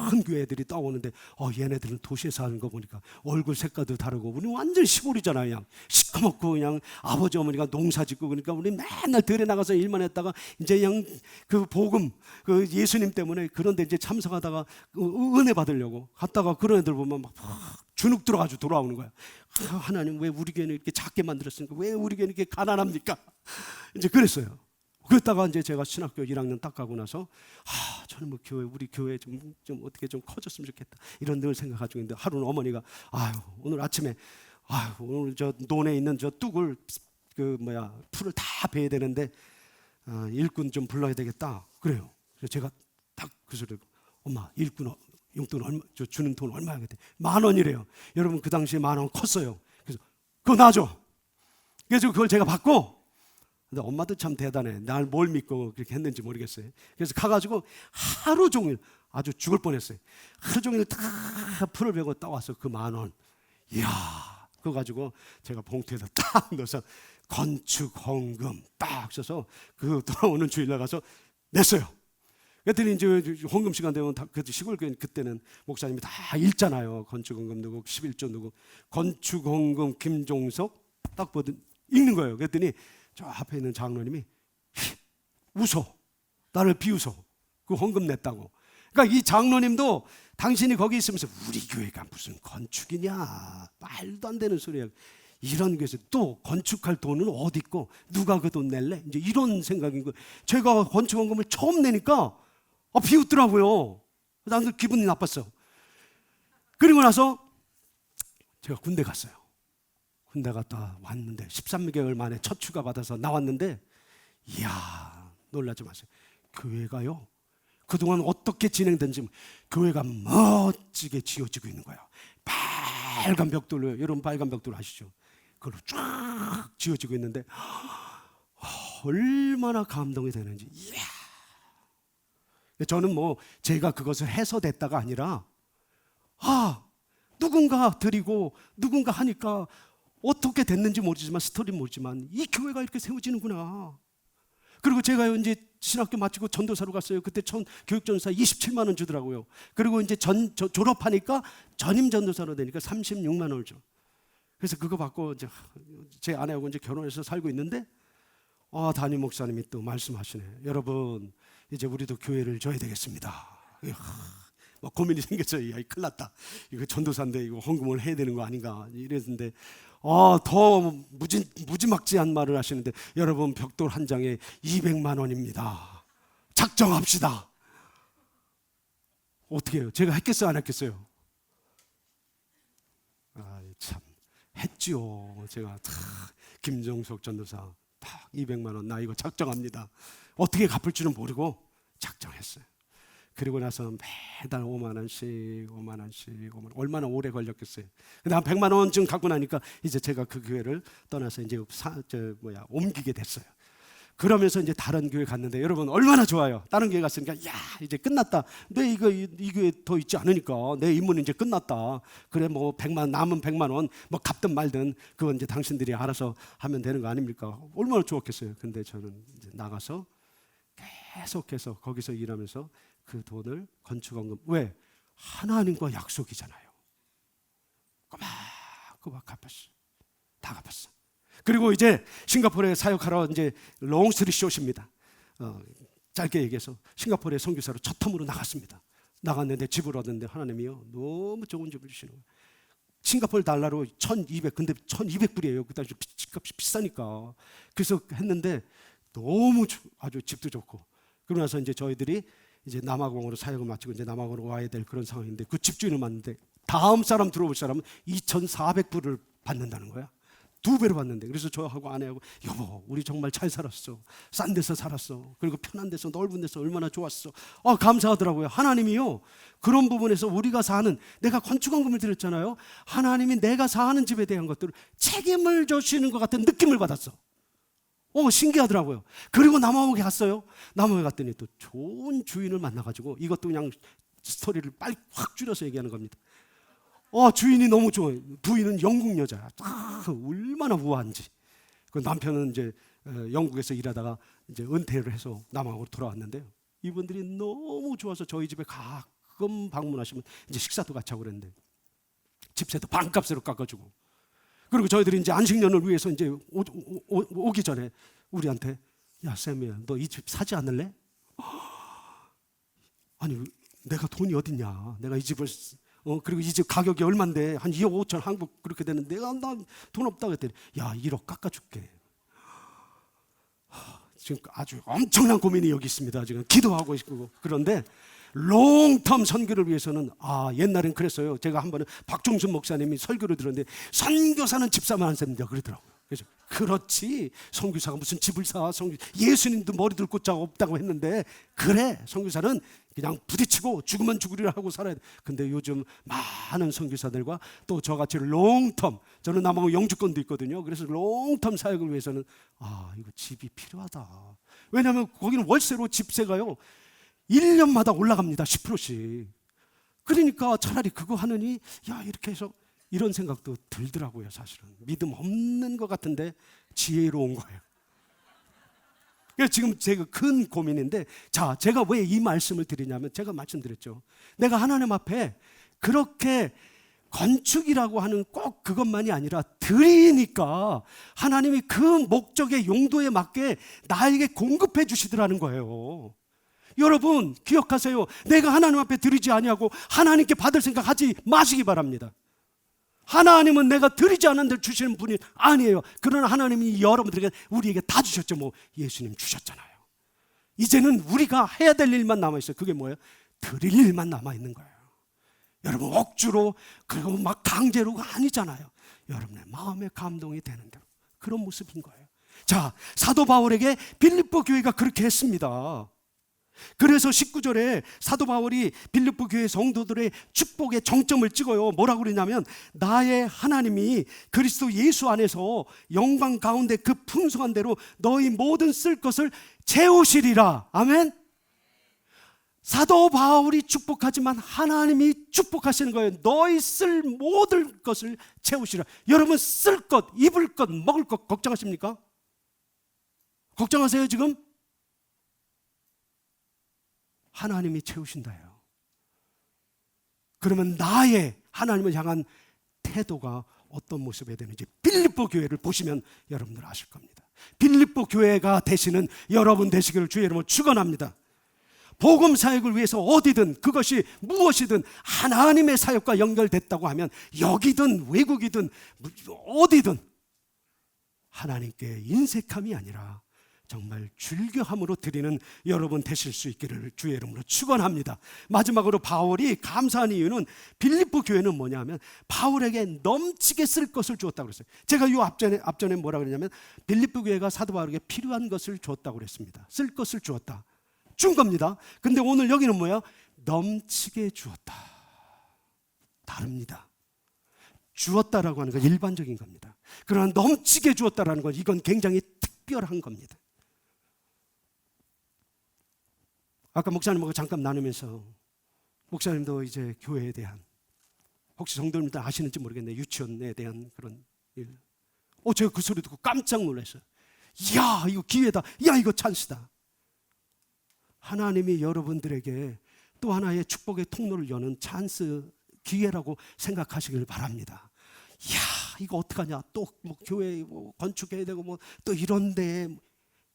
[SPEAKER 1] 큰 교회들이 떠오는데, 얘네들은 도시에서 하는 거 보니까 얼굴 색깔도 다르고, 우리는 완전 시골이잖아요. 그냥 시커멓고 그냥 아버지 어머니가 농사 짓고, 그러니까 우리 맨날 들에 나가서 일만 했다가 이제 그냥 그 복음, 그 예수님 때문에 그런데 이제 참석하다가 은혜 받으려고 갔다가 그런 애들 보면 막 주눅 들어가지고 돌아오는 거야. 하나님, 왜 우리 교회는 이렇게 작게 만들었습니까? 왜 우리 교회는 이렇게 가난합니까? 이제 그랬어요. 그랬다가 이제 제가 신학교 1학년 딱 가고 나서 저는 뭐 우리 교회 좀 어떻게 좀 커졌으면 좋겠다 이런 늘 생각하고 있는데, 하루는 어머니가 오늘 아침에 오늘 저 논에 있는 저 뚝을 풀을 다 베야 되는데 일꾼 좀 불러야 되겠다 그래요. 그래서 제가 딱 그 소리, 엄마 일꾼 용돈 얼마, 저 주는 돈 얼마야겠대? 10,000원이래요. 여러분, 그 당시에 10,000원 컸어요. 그래서 그거 놔줘. 그래서 그걸 제가 받고, 근데 엄마도 참 대단해. 날 뭘 믿고 그렇게 했는지 모르겠어요. 그래서 가가지고 하루 종일 아주 죽을 뻔했어요. 하루 종일 다 풀을 베고 따왔어. 그 10,000원. 이야, 그거 가지고 제가 봉투에다 딱 넣어서 건축 헌금 딱 써서 그 돌아오는 주일날 가서 냈어요. 그랬더니 이제 헌금 시간 되면 그 시골 교회 그때는 목사님이 다 읽잖아요. 건축 헌금 누구, 11조 누구, 건축 헌금 김종석 딱 보더니 읽는 거예요. 그랬더니 저 앞에 있는 장로님이 웃어, 나를 비웃어. 그 헌금 냈다고. 그러니까 이 장로님도 당신이 거기 있으면서 우리 교회가 무슨 건축이냐, 말도 안 되는 소리야. 이런 교회에서 또 건축할 돈은 어디 있고 누가 그 돈 낼래? 이제 이런 생각인 거예요. 제가 건축원금을 처음 내니까 비웃더라고요. 나도 기분이 나빴어. 그리고 나서 제가 군대 갔어요. 군대 갔다 왔는데 13개월 만에 첫 휴가 받아서 나왔는데 이야, 놀라지 마세요. 교회가요, 그동안 어떻게 진행된지 교회가 멋지게 지어지고 있는 거예요. 빨간 벽돌로, 여러분 빨간 벽돌 아시죠? 그걸로 쫙 지어지고 있는데 얼마나 감동이 되는지. 이야. 저는 뭐 제가 그것을 해서 됐다가 아니라 누군가 드리고 누군가 하니까 어떻게 됐는지 모르지만, 스토리는 모르지만 이 교회가 이렇게 세워지는구나. 그리고 제가 이제 신학교 마치고 전도사로 갔어요. 그때 교육전도사 27만 원 주더라고요. 그리고 이제 졸업하니까 전임 전도사로 되니까 36만 원을 줘. 그래서 그거 받고 이제 제 아내하고 이제 결혼해서 살고 있는데 담임 목사님이 또 말씀하시네. 여러분, 이제 우리도 교회를 줘야 되겠습니다. 막 고민이 생겼어요. 야, 큰일 났다. 이거 전도사인데 이거 헌금을 해야 되는 거 아닌가 이랬는데 더 무지막지한 말을 하시는데, 여러분 벽돌 한 장에 200만 원입니다. 작정합시다. 어떻게 해요? 제가 했겠어요, 안 했겠어요? 참 했지요. 제가 김정석 전도사 딱 200만 원, 나 이거 작정합니다. 어떻게 갚을 줄은 모르고 작정했어요. 그리고 나서 매달 5만 원씩 얼마나 오래 걸렸겠어요. 근데 한 100만 원쯤 갖고 나니까 이제 제가 그 교회를 떠나서 이제 옮기게 됐어요. 그러면서 이제 다른 교회 갔는데 여러분 얼마나 좋아요. 다른 교회 갔으니까 야, 이제 끝났다. 내 이 교회 더 있지 않으니까 내 임무는 이제 끝났다. 그래 뭐 100만 남은 100만 원 뭐 갚든 말든 그건 이제 당신들이 알아서 하면 되는 거 아닙니까? 얼마나 좋았겠어요. 근데 저는 이제 나가서 계속해서 거기서 일하면서 그 돈을 건축원금, 왜? 하나님과 약속이잖아요. 꼬박 갚았어. 다 갚았어. 그리고 이제 싱가포르에 사역하러 이제 롱스트리 숏입니다. 짧게 얘기해서 싱가포르에 선교사로 첫 텀으로 나갔습니다. 나갔는데 집을 얻었는데 하나님이요, 너무 좋은 집을 주시는 거예요. 싱가포르 달러로 1200, 근데 1200불이에요. 그 당시 집값이 비싸니까. 그래서 했는데 너무 아주 집도 좋고. 그러고 나서 이제 저희들이 이제 남아공으로 사역을 마치고 이제 남아공으로 와야 될 그런 상황인데, 그 집주인을 만났는데 다음 사람 들어올 사람은 2,400불을 받는다는 거야. 2배로 받는데. 그래서 저하고 아내하고, 여보 우리 정말 잘 살았어. 싼 데서 살았어. 그리고 편한 데서, 넓은 데서 얼마나 좋았어. 감사하더라고요. 하나님이요, 그런 부분에서 우리가 사는, 내가 건축원금을 드렸잖아요. 하나님이 내가 사는 집에 대한 것들을 책임을 져주시는 것 같은 느낌을 받았어. 신기하더라고요. 그리고 남아공에 갔어요. 남아공에 갔더니 또 좋은 주인을 만나가지고, 이것도 그냥 스토리를 빨리 확 줄여서 얘기하는 겁니다. 주인이 너무 좋아요. 부인은 영국 여자야. 얼마나 우아한지. 그 남편은 이제 영국에서 일하다가 이제 은퇴를 해서 남아공으로 돌아왔는데요. 이분들이 너무 좋아서 저희 집에 가끔 방문하시면 이제 식사도 같이 하고 그랬는데, 집세도 반값으로 깎아주고. 그리고 저희들이 이제 안식년을 위해서 이제 오기 전에 우리한테, 야 쌤이야, 너 이 집 사지 않을래? 아니 내가 돈이 어딨냐? 내가 이 집을 그리고 이 집 가격이 얼만데 한 2억 5천 한국 그렇게 되는데 내가 돈 없다고 했더니, 야 1억 깎아줄게. 지금 아주 엄청난 고민이 여기 있습니다. 지금 기도하고 있고. 그런데 롱텀 선교를 위해서는, 옛날엔 그랬어요. 제가 한 번은 박종순 목사님이 설교를 들었는데, 선교사는 집 사면 안 됩니다 그러더라고요. 그래서 그렇지, 선교사가 무슨 집을 사, 예수님도 머리 들 곳자가 없다고 했는데, 그래 선교사는 그냥 부딪히고 죽으면 죽으리라 하고 살아야 돼. 근데 요즘 많은 선교사들과 또 저같이 롱텀, 저는 남아공 영주권도 있거든요. 그래서 롱텀 사역을 위해서는 이거 집이 필요하다. 왜냐하면 거기는 월세로 집세가요 1년마다 올라갑니다. 10%씩. 그러니까 차라리 그거 하느니, 야 이렇게 해서, 이런 생각도 들더라고요. 사실은 믿음 없는 것 같은데 지혜로운 거예요. 그래서 지금 제가 큰 고민인데, 자 제가 왜 이 말씀을 드리냐면, 제가 말씀드렸죠. 내가 하나님 앞에 그렇게 건축이라고 하는 꼭 그것만이 아니라 드리니까 하나님이 그 목적의 용도에 맞게 나에게 공급해 주시더라는 거예요. 여러분 기억하세요. 내가 하나님 앞에 드리지 아니하고 하나님께 받을 생각 하지 마시기 바랍니다. 하나님은 내가 드리지 않은 데 주시는 분이 아니에요. 그러나 하나님이 여러분들에게 우리에게 다 주셨죠. 뭐 예수님 주셨잖아요. 이제는 우리가 해야 될 일만 남아있어요. 그게 뭐예요? 드릴 일만 남아있는 거예요. 여러분 억지로 그리고 막 강제로가 아니잖아요. 여러분의 마음의 감동이 되는 대로 그런 모습인 거예요. 자, 사도 바울에게 빌립보 교회가 그렇게 했습니다. 그래서 19절에 사도 바울이 빌립보 교회 성도들의 축복의 정점을 찍어요. 뭐라고 그러냐면 나의 하나님이 그리스도 예수 안에서 영광 가운데 그 풍성한 대로 너희 모든 쓸 것을 채우시리라. 아멘. 사도 바울이 축복하지만 하나님이 축복하시는 거예요. 너희 쓸 모든 것을 채우시라. 여러분 쓸 것, 입을 것, 먹을 것 걱정하십니까? 걱정하세요 지금? 하나님이 채우신다요. 그러면 나의 하나님을 향한 태도가 어떤 모습이 되는지 빌립보 교회를 보시면 여러분들 아실 겁니다. 빌립보 교회가 되시는 여러분 되시기를 주의 이름으로 축원합니다. 복음 사역을 위해서 어디든 그것이 무엇이든 하나님의 사역과 연결됐다고 하면 여기든 외국이든 어디든 하나님께 인색함이 아니라 정말 즐겨함으로 드리는 여러분 되실 수 있기를 주의 이름으로 축원합니다. 마지막으로 바울이 감사한 이유는 빌립보 교회는 뭐냐면 바울에게 넘치게 쓸 것을 주었다고 그랬어요. 제가 이 앞전에 뭐라 그랬냐면 빌립보 교회가 사도 바울에게 필요한 것을 주었다고 그랬습니다. 쓸 것을 주었다. 준 겁니다. 근데 오늘 여기는 뭐야? 넘치게 주었다. 다릅니다. 주었다라고 하는 건 일반적인 겁니다. 그러나 넘치게 주었다라는 건 이건 굉장히 특별한 겁니다. 아까 목사님하고 잠깐 나누면서 목사님도 이제 교회에 대한 혹시 성도님들 아시는지 모르겠네요. 유치원에 대한 그런 일. 제가 그 소리 듣고 깜짝 놀랐어요. 이야 이거 기회다. 이야 이거 찬스다. 하나님이 여러분들에게 또 하나의 축복의 통로를 여는 찬스 기회라고 생각하시길 바랍니다. 이야 이거 어떡하냐. 또 뭐 교회 뭐 건축해야 되고 뭐 또 이런데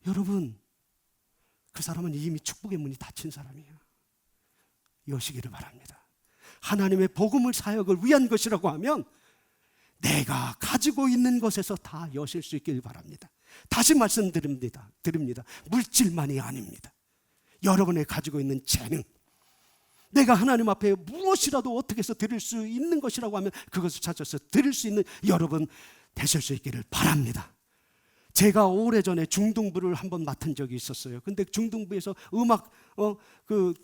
[SPEAKER 1] 여러분 그 사람은 이미 축복의 문이 닫힌 사람이에요. 여시기를 바랍니다. 하나님의 복음을 사역을 위한 것이라고 하면 내가 가지고 있는 것에서 다 여실 수 있길 바랍니다. 다시 말씀드립니다. 물질만이 아닙니다. 여러분의 가지고 있는 재능, 내가 하나님 앞에 무엇이라도 어떻게 해서 드릴 수 있는 것이라고 하면 그것을 찾아서 드릴 수 있는 여러분 되실 수 있기를 바랍니다. 제가 오래전에 중등부를 한번 맡은 적이 있었어요. 근데 중등부에서 음악 그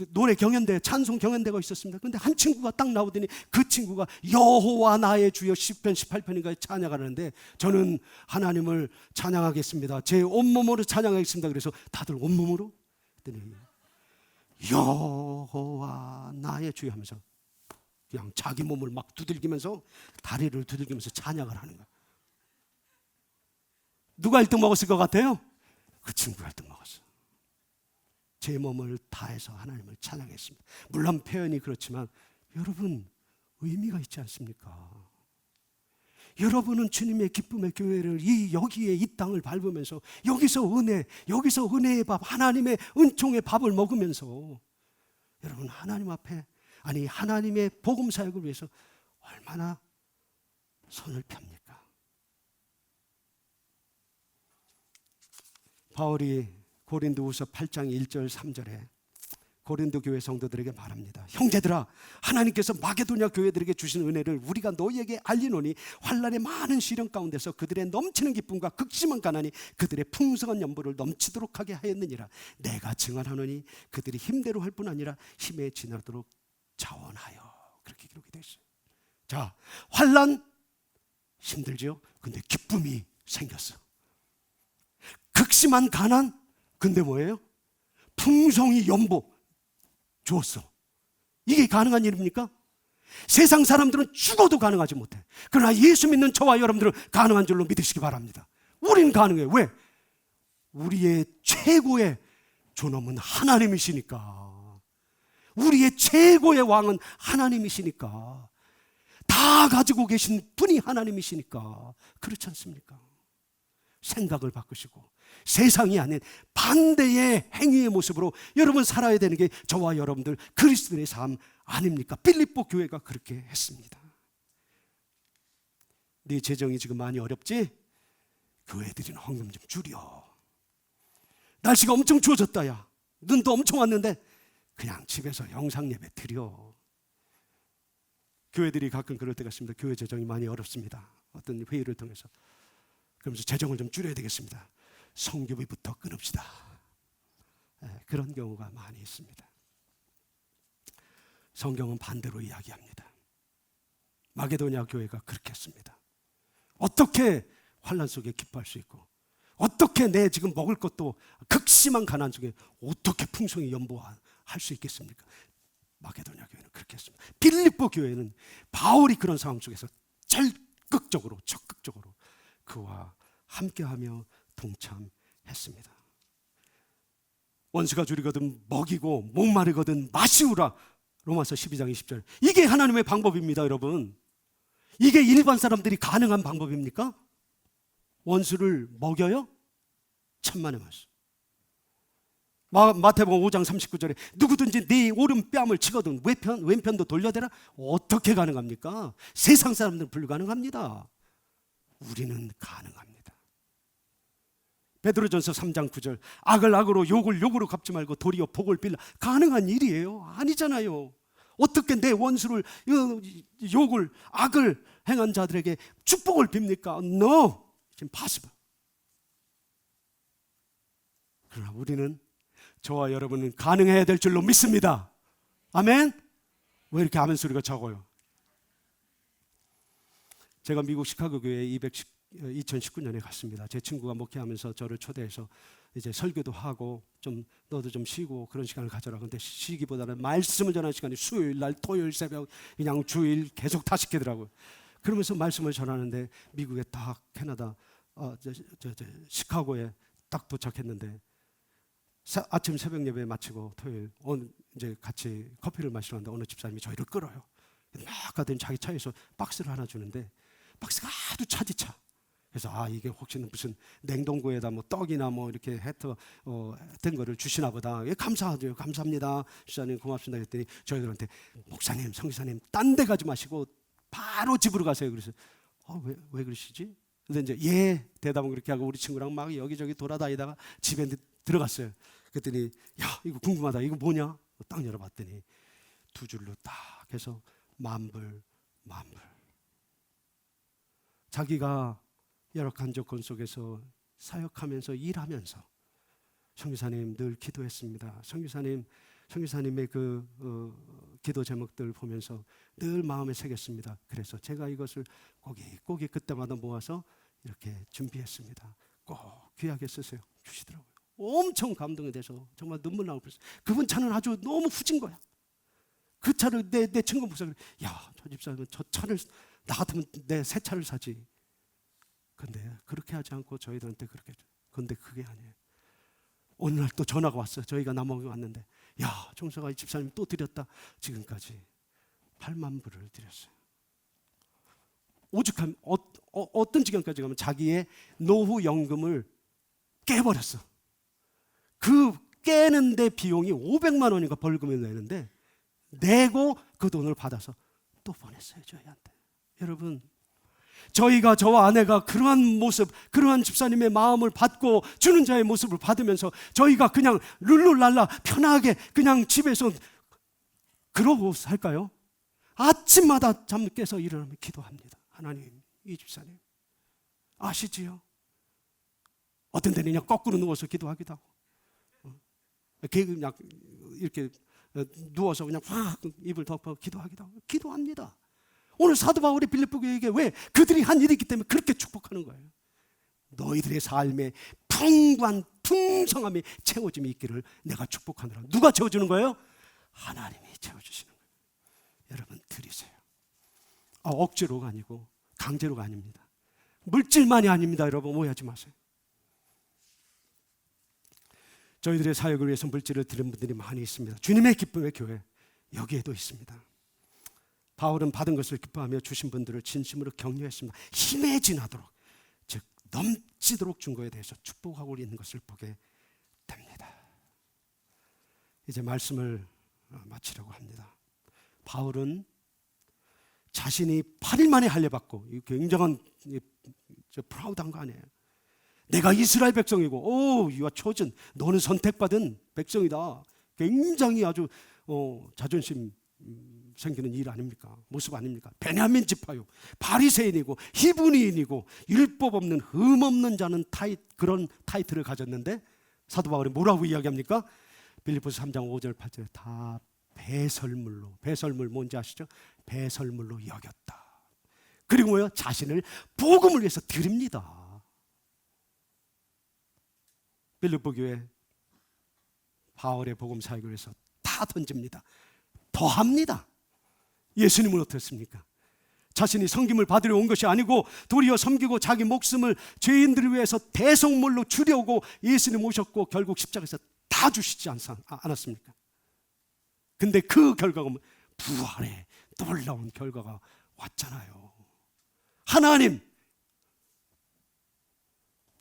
[SPEAKER 1] 노래 경연대, 찬송 경연대가 있었습니다. 근데 한 친구가 딱 나오더니 그 친구가 여호와 나의 주여 시편 18편인가 찬양하는데 저는 하나님을 찬양하겠습니다. 제 온몸으로 찬양하겠습니다. 그래서 다들 온몸으로 했더니 여호와 나의 주여 하면서 그냥 자기 몸을 막 두들기면서 다리를 두들기면서 찬양을 하는 거야. 누가 1등 먹었을 것 같아요? 그 친구가 1등 먹었어. 제 몸을 다해서 하나님을 찬양했습니다. 물론 표현이 그렇지만 여러분 의미가 있지 않습니까? 여러분은 주님의 기쁨의 교회를 여기에 이 땅을 밟으면서 여기서 은혜의 밥, 하나님의 은총의 밥을 먹으면서 여러분 하나님 앞에 하나님의 복음 사역을 위해서 얼마나 손을 펴니까. 바울이 고린도후서 8장 1절 3절에 고린도 교회 성도들에게 말합니다. 형제들아, 하나님께서 마게도냐 교회들에게 주신 은혜를 우리가 너희에게 알리노니 환난의 많은 시련 가운데서 그들의 넘치는 기쁨과 극심한 가난이 그들의 풍성한 연보를 넘치도록 하게 하였느니라. 내가 증언하노니 그들이 힘대로 할 뿐 아니라 힘에 지나도록 자원하여. 그렇게 기록이 되어 있어요. 자, 환난 힘들죠. 근데 기쁨이 생겼어. 극심한 가난, 근데 뭐예요? 풍성이 연보 주었어. 이게 가능한 일입니까? 세상 사람들은 죽어도 가능하지 못해. 그러나 예수 믿는 저와 여러분들은 가능한 줄로 믿으시기 바랍니다. 우리는 가능해요. 왜? 우리의 최고의 존엄은 하나님이시니까. 우리의 최고의 왕은 하나님이시니까. 다 가지고 계신 분이 하나님이시니까. 그렇지 않습니까? 생각을 바꾸시고 세상이 아닌 반대의 행위의 모습으로 여러분 살아야 되는 게 저와 여러분들 그리스도인의 삶 아닙니까? 빌립보 교회가 그렇게 했습니다. 네 재정이 지금 많이 어렵지? 교회들이나 헌금 좀 줄여. 날씨가 엄청 추워졌다. 야, 눈도 엄청 왔는데 그냥 집에서 영상 예배 드려. 교회들이 가끔 그럴 때가 있습니다. 교회 재정이 많이 어렵습니다. 어떤 회의를 통해서. 그러면서 재정을 좀 줄여야 되겠습니다. 성교비부터 끊읍시다. 그런 경우가 많이 있습니다. 성경은 반대로 이야기합니다. 마게도냐 교회가 그렇게 했습니다. 어떻게 환난 속에 기뻐할 수 있고, 어떻게 내 지금 먹을 것도 극심한 가난 중에 어떻게 풍성히 연보할 수 있겠습니까? 마게도냐 교회는 그렇게 했습니다. 빌립보 교회는 바울이 그런 상황 속에서 적극적으로 그와 함께하며 동참했습니다. 원수가 줄이거든 먹이고 목마르거든 마시우라. 로마서 12장 20절. 이게 하나님의 방법입니다, 여러분. 이게 일반 사람들이 가능한 방법입니까? 원수를 먹여요? 천만의 말씀. 마태복음 5장 39절에 누구든지 네 오른뺨을 치거든 왼편도 돌려대라. 어떻게 가능합니까? 세상 사람들은 불가능합니다. 우리는 가능합니다. 베드로전서 3장 9절. 악을 악으로 욕을 욕으로 갚지 말고 도리어 복을 빌라. 가능한 일이에요? 아니잖아요. 어떻게 내 원수를 욕을 악을 행한 자들에게 축복을 빕니까? No. impossible. 그러나 우리는, 저와 여러분은 가능해야 될 줄로 믿습니다. 아멘? 왜 이렇게 아멘 소리가 적어요? 제가 미국 시카고 교회 2019년에 갔습니다. 제 친구가 목회하면서 저를 초대해서 이제 설교도 하고 좀 너도 좀 쉬고 그런 시간을 가져라. 근데 쉬기보다는 말씀을 전하는 시간이 수요일 날, 토요일 새벽, 그냥 주일 계속 다 시키더라고요. 그러면서 말씀을 전하는데 미국에 딱 캐나다 시카고에 딱 도착했는데 아침 새벽 예배 마치고 토요일 이제 같이 커피를 마시러 갔는데 어느 집사님이 저희를 끌어요. 막 가더니 자기 차에서 박스를 하나 주는데 박스가 아주 차디차. 그래서 이게 혹시는 무슨 냉동고에다 뭐 떡이나 뭐 이렇게 된 거를 주시나 보다. 예, 감사하죠. 감사합니다. 집사님 고맙습니다. 그랬더니 저희들한테 목사님, 성기사님 딴 데 가지 마시고 바로 집으로 가세요. 그래서 왜 그러시지? 근데 이제 예 대답은 그렇게 하고 우리 친구랑 막 여기저기 돌아다니다가 집에 들어갔어요. 그랬더니 야 이거 궁금하다. 이거 뭐냐? 딱 열어봤더니 두 줄로 딱 해서 만불. 자기가 열악한 조건 속에서 사역하면서 일하면서 선교사님 늘 기도했습니다. 선교사님의 그 기도 제목들 보면서 늘 마음에 새겼습니다. 그래서 제가 이것을 고기 그때마다 모아서 이렇게 준비했습니다. 꼭 귀하게 쓰세요. 주시더라고요. 엄청 감동이 돼서 정말 눈물 나올 뻔했어요. 그분 차는 아주 너무 후진 거야. 그 차를 내 친구 목사가 저 집사님은 저 차를 나 같으면 내 새 차를 사지. 근데 그렇게 하지 않고 저희들한테 그렇게 해줘. 근데 그게 아니에요. 어느 날 또 전화가 왔어요. 저희가 남원에 왔는데 정서가 이 집사님 또 드렸다. 지금까지 8만 불을 드렸어요. 오죽하면 어떤 지경까지 가면 자기의 노후연금을 깨버렸어. 그 깨는데 비용이 500만 원인가 벌금을 내는데 내고 그 돈을 받아서 또 보냈어요. 저희한테. 여러분, 저희가 저와 아내가 그러한 모습, 그러한 집사님의 마음을 받고 주는 자의 모습을 받으면서 저희가 그냥 룰루랄라 편하게 그냥 집에서 그러고 살까요? 아침마다 잠 깨서 일어나면 기도합니다. 하나님, 이 집사님 아시지요? 어떤 데는 그냥 거꾸로 누워서 기도하기도 하고 그냥 이렇게 누워서 그냥 확 입을 덮어 기도하기도 하고 기도합니다. 오늘 사도 바울이 빌립보 교회에게 왜 그들이 한 일이 있기 때문에 그렇게 축복하는 거예요. 너희들의 삶에 풍부한 풍성함이 채워짐이 있기를 내가 축복하노라. 누가 채워주는 거예요? 하나님이 채워주시는 거예요. 여러분 드리세요. 억지로가 아니고 강제로가 아닙니다. 물질만이 아닙니다. 여러분 오해하지 마세요. 저희들의 사역을 위해서 물질을 드린 분들이 많이 있습니다. 주님의 기쁨의 교회 여기에도 있습니다. 바울은 받은 것을 기뻐하며 주신 분들을 진심으로 격려했습니다. 힘에 지나도록, 즉 넘치도록 준 것에 대해서 축복하고 있는 것을 보게 됩니다. 이제 말씀을 마치려고 합니다. 바울은 자신이 8일 만에 할례받고, 이 굉장한 프라우드한 거 아니에요. 내가 이스라엘 백성이고, 오, you are chosen, 너는 선택받은 백성이다. 굉장히 아주 자존심 생기는 일 아닙니까? 모습 아닙니까? 베냐민 지파요, 바리새인이고 히브리인이고 율법 없는 흠 없는 자는 그런 타이틀을 가졌는데 사도 바울이 뭐라고 이야기합니까? 빌립보서 3장 5절 8절에 다 배설물로, 배설물 뭔지 아시죠? 배설물로 여겼다. 그리고 뭐요? 자신을 복음을 위해서 드립니다. 빌립보 교회 바울의 복음 사역을 위해서 다 던집니다. 더합니다. 예수님은 어떻습니까? 자신이 섬김을 받으려 온 것이 아니고 도리어 섬기고 자기 목숨을 죄인들을 위해서 대속물로 주려고 예수님 오셨고 결국 십자가에서 다 주시지 않았습니까? 근데 그 결과가 부활의 놀라운 결과가 왔잖아요. 하나님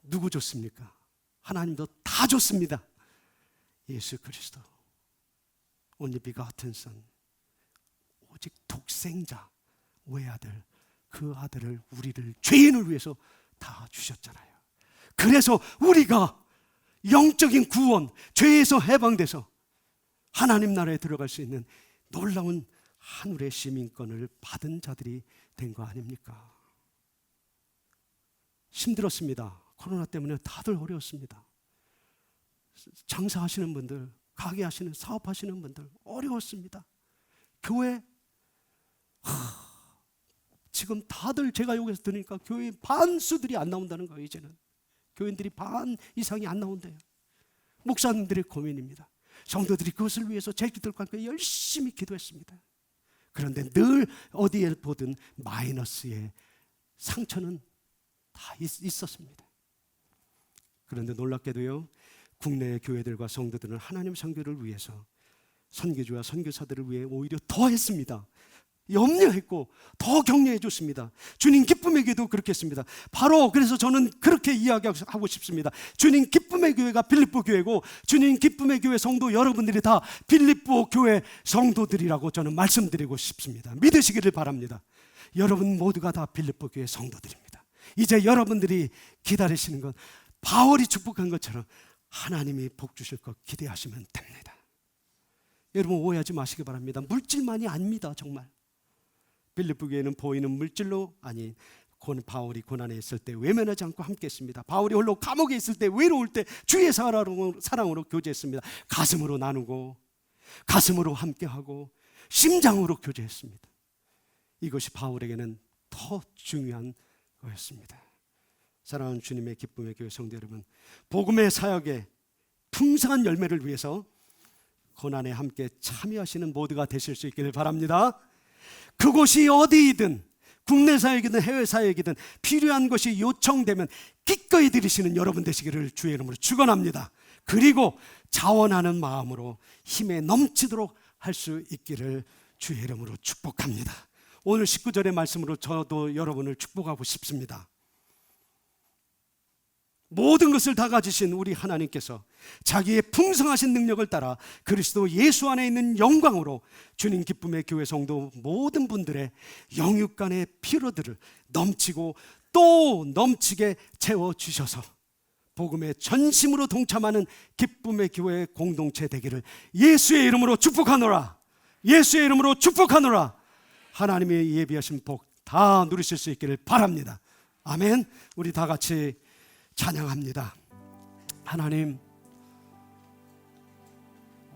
[SPEAKER 1] 누구 줬습니까? 하나님도 다 줬습니다. 예수 그리스도 only begotten Son, 오직 독생자 외아들, 그 아들을 우리를 죄인을 위해서 다 주셨잖아요. 그래서 우리가 영적인 구원, 죄에서 해방돼서 하나님 나라에 들어갈 수 있는 놀라운 하늘의 시민권을 받은 자들이 된 거 아닙니까? 힘들었습니다. 코로나 때문에 다들 어려웠습니다. 장사하시는 분들, 가게 하시는, 사업하시는 분들 어려웠습니다. 교회 지금 다들 제가 여기서 들으니까 교회 반수들이 안 나온다는 거예요. 이제는 교인들이 반 이상이 안 나온대요. 목사님들의 고민입니다. 성도들이 그것을 위해서 제 기도들과 함께 열심히 기도했습니다. 그런데 늘 어디에 보든 마이너스의 상처는 다 있었습니다. 그런데 놀랍게도요, 국내의 교회들과 성도들은 하나님 선교를 위해서 선교주와 선교사들을 위해 오히려 더 했습니다. 염려했고 더 격려해 줬습니다. 주님 기쁨의 교회도 그렇게 했습니다. 바로 그래서 저는 그렇게 이야기하고 싶습니다. 주님 기쁨의 교회가 빌립보 교회고 주님 기쁨의 교회 성도 여러분들이 다 빌립보 교회 성도들이라고 저는 말씀드리고 싶습니다. 믿으시기를 바랍니다. 여러분 모두가 다 빌립보 교회 성도들입니다. 이제 여러분들이 기다리시는 건 바울이 축복한 것처럼 하나님이 복 주실 것 기대하시면 됩니다. 여러분 오해하지 마시기 바랍니다. 물질만이 아닙니다. 정말 빌립보 교회는 보이는 물질로 아닌 바울이 고난에 있을 때 외면하지 않고 함께 했습니다. 바울이 홀로 감옥에 있을 때 외로울 때 주의 사랑으로 교제했습니다. 가슴으로 나누고 가슴으로 함께하고 심장으로 교제했습니다. 이것이 바울에게는 더 중요한 거였습니다. 사랑하는 주님의 기쁨의 교회 성도 여러분, 복음의 사역에 풍성한 열매를 위해서 고난에 함께 참여하시는 모두가 되실 수 있기를 바랍니다. 그곳이 어디이든 국내 사역이든 해외 사역이든 필요한 것이 요청되면 기꺼이 드리시는 여러분 되시기를 주의 이름으로 축원합니다. 그리고 자원하는 마음으로 힘에 넘치도록 할 수 있기를 주의 이름으로 축복합니다. 오늘 19절의 말씀으로 저도 여러분을 축복하고 싶습니다. 모든 것을 다 가지신 우리 하나님께서 자기의 풍성하신 능력을 따라 그리스도 예수 안에 있는 영광으로 주님 기쁨의 교회 성도 모든 분들의 영육간의 피로들을 넘치고 또 넘치게 채워주셔서 복음의 전심으로 동참하는 기쁨의 교회 공동체 되기를 예수의 이름으로 축복하노라. 예수의 이름으로 축복하노라. 하나님의 예비하신 복 다 누리실 수 있기를 바랍니다. 아멘. 우리 다 같이 찬양합니다. 하나님,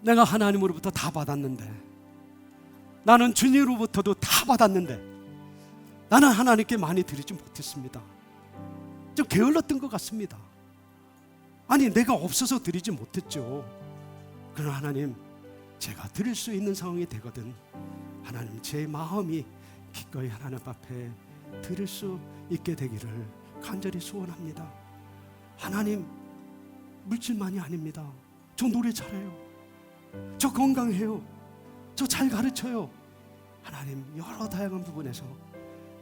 [SPEAKER 1] 내가 하나님으로부터 다 받았는데, 나는 주님으로부터도 다 받았는데 나는 하나님께 많이 드리지 못했습니다. 좀 게을렀던 것 같습니다. 아니 내가 없어서 드리지 못했죠. 그러나 하나님, 제가 드릴 수 있는 상황이 되거든 하나님 제 마음이 기꺼이 하나님 앞에 드릴 수 있게 되기를 간절히 소원합니다. 하나님, 물질만이 아닙니다. 저 노래 잘해요. 저 건강해요. 저 잘 가르쳐요. 하나님, 여러 다양한 부분에서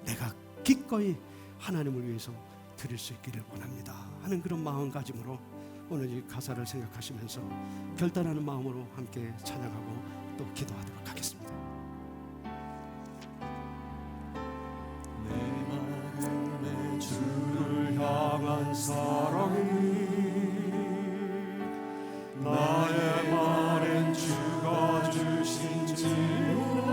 [SPEAKER 1] 내가 기꺼이 하나님을 위해서 드릴 수 있기를 원합니다 하는 그런 마음가짐으로 오늘 이 가사를 생각하시면서 결단하는 마음으로 함께 찬양하고 또 기도하도록 하겠습니다.
[SPEAKER 5] 사랑이 나의 말엔 주가 주신 징후로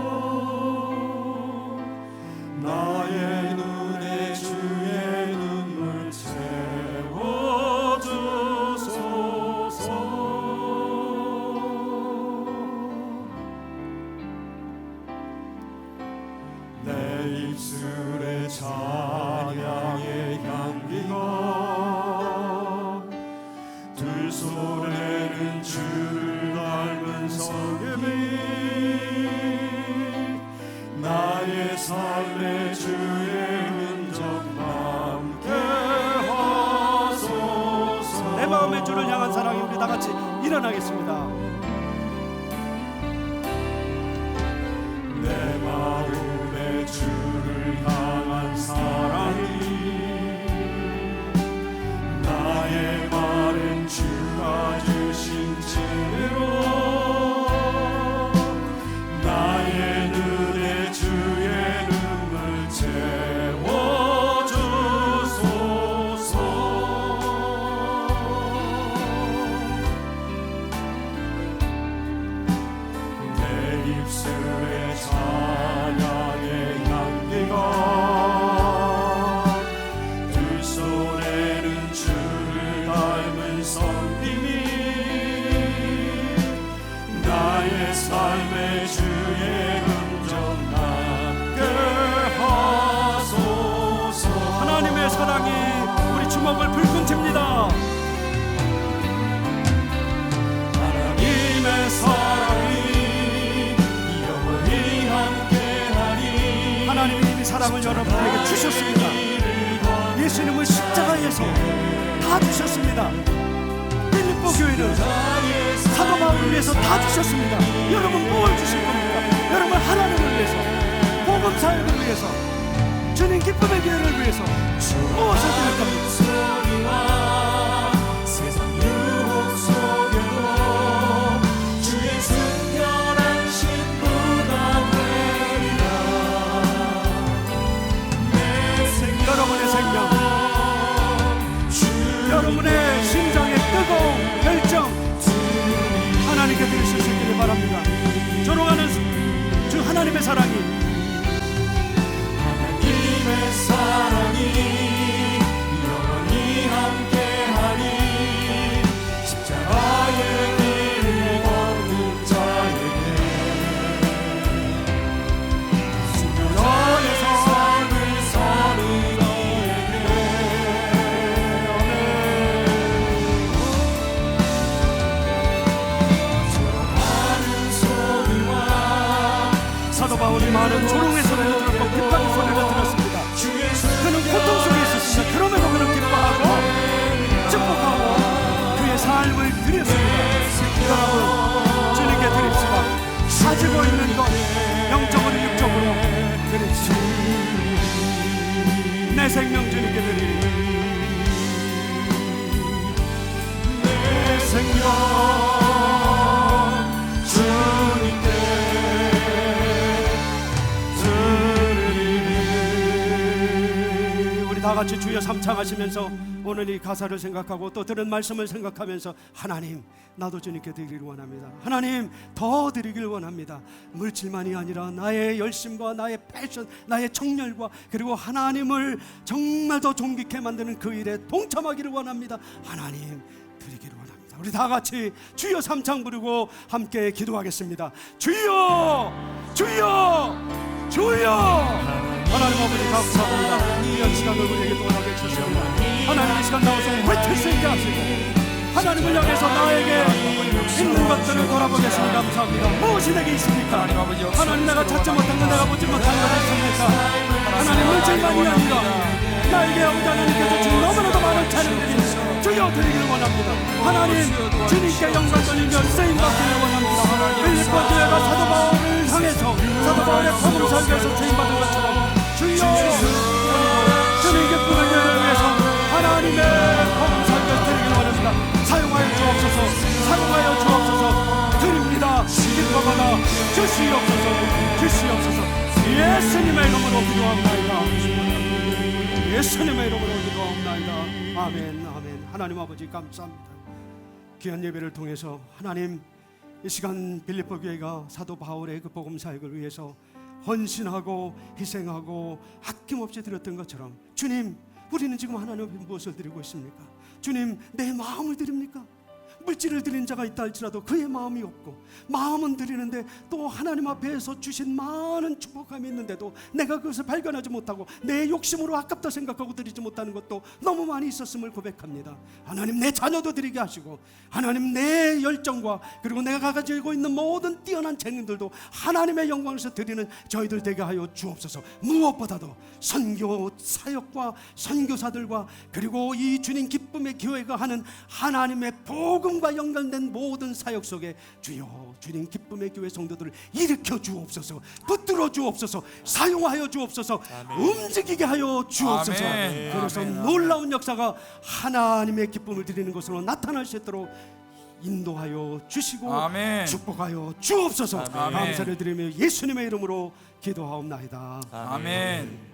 [SPEAKER 5] 나의 눈에 주의 눈물 채워주소서. 내 입술에 찬양의 향기가 두 손에는 주를 닮은 성김이 나의 삶에 주의 흔적 남게 하소서.
[SPEAKER 1] 내 마음의 주를 향한 사랑이 우리 다 같이 일어나겠습니다.
[SPEAKER 5] 내 마음에 주를 향한 사랑이 나의 말은 주가 주신 징으로 나의 눈에 주의 눈물 채워주소서. 내 입술에 찬양의 향기가 두 손에는 주를 닮은 성김이 나의 삶의 주의 흔적 남게 하소서.
[SPEAKER 1] 하나님의 사랑이 우리 주먹을 불끈 칩니다.
[SPEAKER 5] 하나님의 사랑이 영원히 함께하리.
[SPEAKER 1] 하나님이 이미 사랑을 여러분에게 주셨습니다. 예수님은 십자가에서 다 주셨습니다. 빌립보 교회는 사도 바울을 위해서 다 주셨습니다. 여러분 뭘 주실 겁니까? 여러분 하나님을 위해서, 복음 사역을 위해서, 주님 기쁨의 교회를 위해서 무엇을 드릴 겁니까?
[SPEAKER 5] 소리와 세상 유혹 속에도 주의 특별한 신부가 되리라. 내 생명
[SPEAKER 1] 여러분의 생명, 여러분의 심장의 뜨거운 열정 하나님께 드릴 수 있기를 바랍니다. 조롱하는 주 하나님의 사랑이,
[SPEAKER 5] 하나님의 사랑이 영원히 함께하니 십자가의 길을 걷는 자에게 숙녀의 삶을 사는
[SPEAKER 1] 사도 바울이 많은 조롱의 소리를 들었고 핍박의 소리를 들었습니다. 그는 고통 속에 있었습니다. 그럼에도 그는 기뻐하고 축복하고 그의 삶을 드렸습니다. 여러분 주님께 드립시다. 가지고 있는 것 영적으로 육적으로 드립시다. 내 생명 주님께 드리리.
[SPEAKER 5] 내 생명 주님께
[SPEAKER 1] 우리 다 같이 주여 삼창하시면서 오늘 이 가사를 생각하고 또 들은 말씀을 생각하면서 하나님 나도 주님께 드리기를 원합니다. 하나님 더 드리기를 원합니다. 물질만이 아니라 나의 열심과 나의 패션, 나의 정열과 그리고 하나님을 정말 더 존귀케 만드는 그 일에 동참하기를 원합니다. 하나님 드리기를 원합니다. 우리 다 같이 주여 삼창 부르고 함께 기도하겠습니다. 주여 주여 주여. 하나님 아버지 감사합니다. 이런 시간을 우리에게 돌아오게 주셨습니다. 하나님 이 시간 나와서 외칠 수 있게 하시고 하나님을 향해서 나에게 있는 것들을 돌아보겠으니 감사합니다. 무엇이 내게 있습니까? 하나님 내가 찾지 못한 것, 내가 보지 못한 것이 있습니까? 하나님 물질만이 아니라 나에게 아버지 하나님께서 주신 너무나도 많은 찬양들이 주여 드리기를 원합니다. 하나님 주님께 영광 돌리며 쓰임받기를 원합니다. 빌립보 교회가 사도 바울을 향해서 사도 바울의 복음 설교에서 쓰임받은 것처럼 주여 주님 기쁨의 교회를 위해서 하나님의 복음 설교를 드리기를 원합니다. 사용하여 주옵소서. 사용하여 주옵소서. 드립니다. 기뻐받아 주시옵소서. 주시옵소서. 예수님의 이름으로 기도합니다. 예수님의 이름으로 기도합니다. 아멘, 아멘. 하나님 아버지 감사합니다. 귀한 예배를 통해서 하나님 이 시간 빌립보 교회가 사도 바울의 그 복음 사역을 위해서 헌신하고 희생하고 아낌없이 드렸던 것처럼 주님, 우리는 지금 하나님 앞에 무엇을 드리고 있습니까? 주님, 내 마음을 드립니까? 물질을 드린 자가 있다 할지라도 그의 마음이 없고, 마음은 드리는데 또 하나님 앞에서 주신 많은 축복함이 있는데도 내가 그것을 발견하지 못하고 내 욕심으로 아깝다 생각하고 드리지 못하는 것도 너무 많이 있었음을 고백합니다. 하나님, 내 자녀도 드리게 하시고, 하나님 내 열정과 그리고 내가 가지고 있는 모든 뛰어난 재능들도 하나님의 영광에서 드리는 저희들 되게 하여 주옵소서. 무엇보다도 선교 사역과 선교사들과 그리고 이 주님 기쁨의 교회가 하는 하나님의 복음과 연관된 모든 사역 속에 주여, 주님 기쁨의 교회 성도들을 일으켜 주옵소서. 붙들어 주옵소서. 사용하여 주옵소서. 움직이게 하여 주옵소서.
[SPEAKER 7] 아멘.
[SPEAKER 1] 그래서
[SPEAKER 7] 아멘.
[SPEAKER 1] 놀라운 역사가 하나님의 기쁨을 드리는 것으로 나타날 수 있도록 인도하여 주시고
[SPEAKER 7] 아멘.
[SPEAKER 1] 축복하여 주옵소서.
[SPEAKER 7] 아멘.
[SPEAKER 1] 감사를 드리며 예수님의 이름으로 기도하옵나이다.
[SPEAKER 7] 아멘.